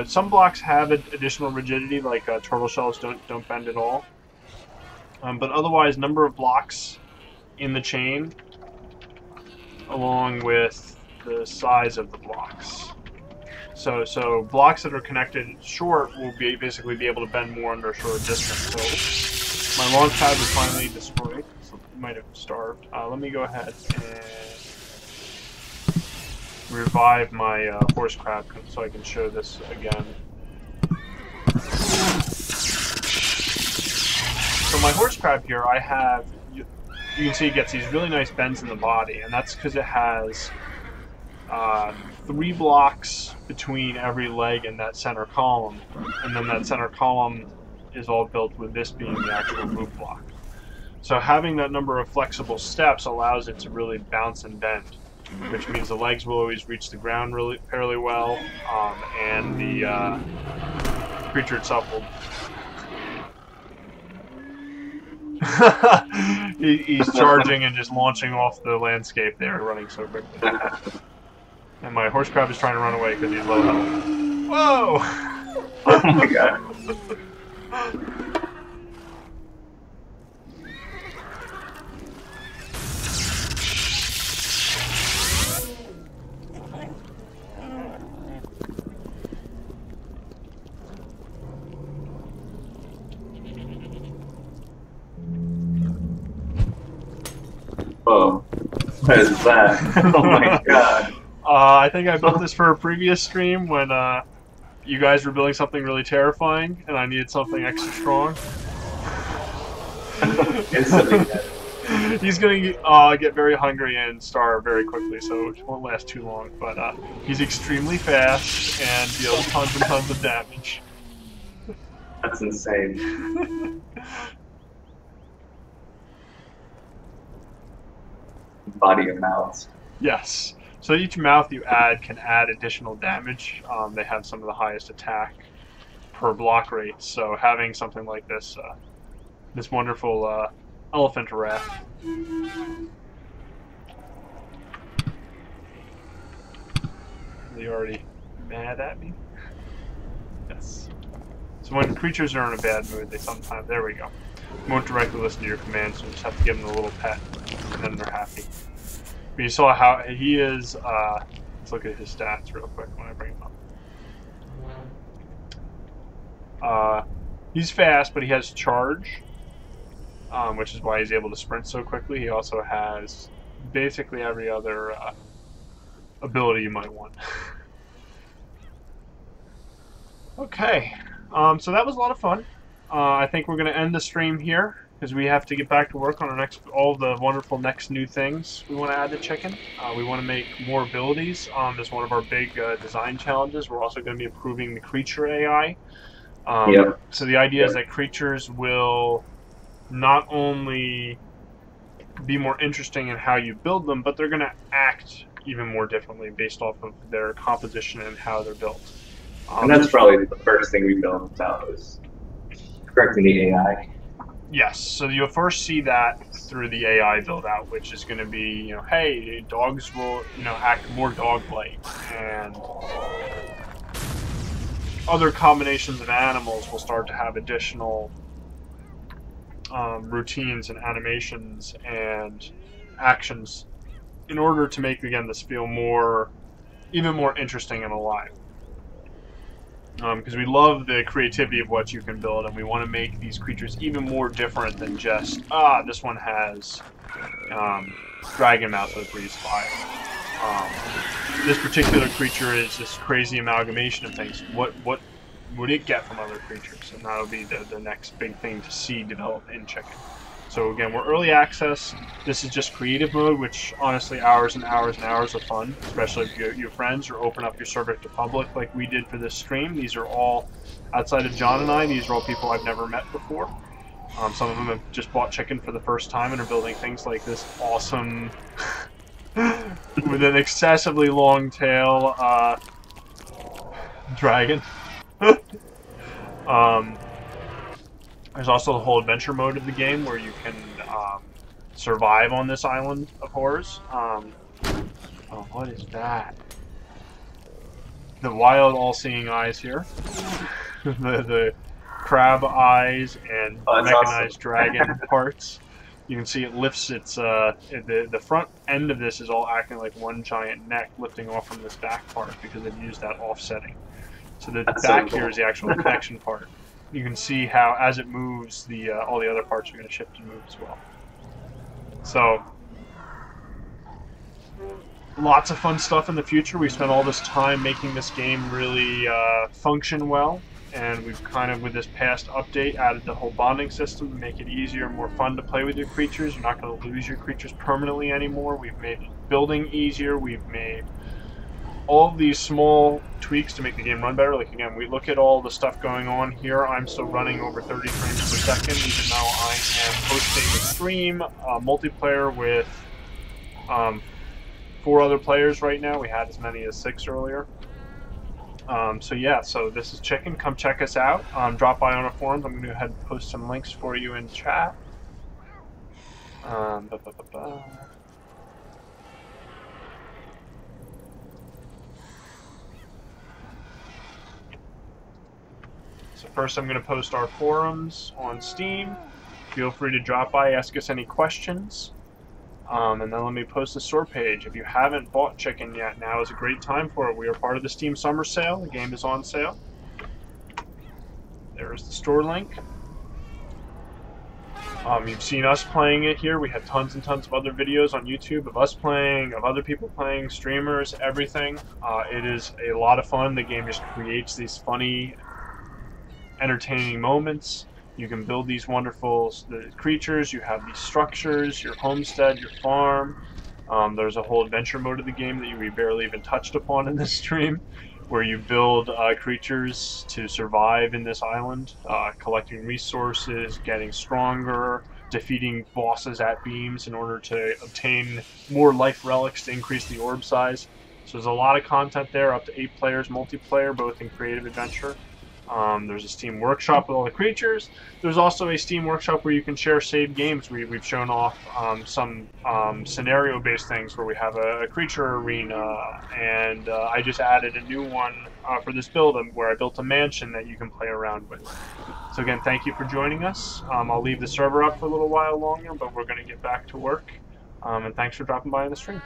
Some blocks have additional rigidity, like turtle shells don't bend at all. But otherwise, number of blocks in the chain, along with the size of the blocks. So blocks that are connected short will basically be able to bend more under a shorter distance. So my launch pad was finally destroyed. So it might have starved. Let me go ahead and revive my horse crab so I can show this again. So my horse crab here, I have, you can see it gets these really nice bends in the body, and that's because it has 3 blocks between every leg and that center column, and then that center column is all built with this being the actual roof block. So having that number of flexible steps allows it to really bounce and bend, which means the legs will always reach the ground fairly well, and the creature itself will. He's charging and just launching off the landscape there, running so quickly. And my horse crab is trying to run away because he's low health. Whoa! Oh my god. Whoa. What is that? Oh my god. I think I built this for a previous stream when you guys were building something really terrifying and I needed something extra strong. He's going to get very hungry and starve very quickly, so it won't last too long. But he's extremely fast and deals tons and tons of damage. That's insane. Body of mouths. Yes. So each mouth you add can add additional damage. They have some of the highest attack per block rate. So having something like this, this wonderful elephant rat. Are you already mad at me? Yes. So when creatures are in a bad mood, they sometimes, there we go, won't directly listen to your commands, so you just have to give them a little pet, and then they're happy. But you saw how he is, let's look at his stats real quick when I bring him up. He's fast, but he has charge, which is why he's able to sprint so quickly. He also has basically every other ability you might want. Okay, so that was a lot of fun. I think we're going to end the stream here because we have to get back to work on our all the wonderful next new things we want to add to Chicken. We want to make more abilities. As one of our big design challenges. We're also going to be improving the creature AI. Yep. So the idea is that creatures will not only be more interesting in how you build them, but they're going to act even more differently based off of their composition and how they're built. And that's probably the first thing we built out is correcting the AI. Yes, so you'll first see that through the AI build out, which is going to be, hey, dogs will, act more dog-like, and other combinations of animals will start to have additional routines and animations and actions in order to make, again, this feel even more interesting and alive. because we love the creativity of what you can build, and we want to make these creatures even more different than just, this one has dragon mouth that breathes fire. This particular creature is this crazy amalgamation of things. What would it get from other creatures? And that'll be the next big thing to see develop in Chicken. So again, we're early access. This is just creative mode, which honestly, hours and hours and hours of fun, especially if you have friends, or open up your server to public like we did for this stream. These are all, outside of John and I, these are all people I've never met before. Some of them have just bought Chicken for the first time and are building things like this awesome, with an excessively long tail, dragon. There's also the whole adventure mode of the game where you can survive on this island of horrors. Oh, what is that? The wild all-seeing eyes here. the crab eyes and mechanized awesome. Dragon parts. You can see it lifts its, the front end of this is all acting like one giant neck lifting off from this back part because they've used that offsetting. So the back here is the actual connection part. You can see how, as it moves, all the other parts are going to shift and move as well. So, lots of fun stuff in the future. We've spent all this time making this game really function well, and we've kind of, with this past update, added the whole bonding system to make it easier and more fun to play with your creatures. You're not going to lose your creatures permanently anymore. We've made building easier. We've made all of these small tweaks to make the game run better. Like, again, we look at all the stuff going on here. I'm still running over 30 frames per second, even though I am hosting a stream, multiplayer with 4 other players right now. We had as many as 6 earlier. So yeah, so this is Chicken. Come check us out. Drop by on our forums. I'm going to go ahead and post some links for you in chat. So first I'm going to post our forums on Steam. Feel free to drop by, ask us any questions. And then let me post the store page. If you haven't bought Chicken yet, now is a great time for it. We are part of the Steam Summer Sale. The game is on sale. There's the store link. You've seen us playing it here. We have tons and tons of other videos on YouTube of us playing, of other people playing, streamers, everything. It is a lot of fun. The game just creates these funny, entertaining moments. You can build these wonderful creatures. You have these structures, your homestead, your farm. There's a whole adventure mode of the game that we barely even touched upon in this stream, where you build creatures to survive in this island, collecting resources, getting stronger, defeating bosses at beams in order to obtain more life relics to increase the orb size. So there's a lot of content there, up to 8 players multiplayer, both in creative adventure. There's a Steam Workshop with all the creatures. There's also a Steam Workshop where you can share saved games. We've shown off some scenario-based things where we have a creature arena, and I just added a new one for this build where I built a mansion that you can play around with. So again, thank you for joining us. I'll leave the server up for a little while longer, but we're going to get back to work. And thanks for dropping by on the stream.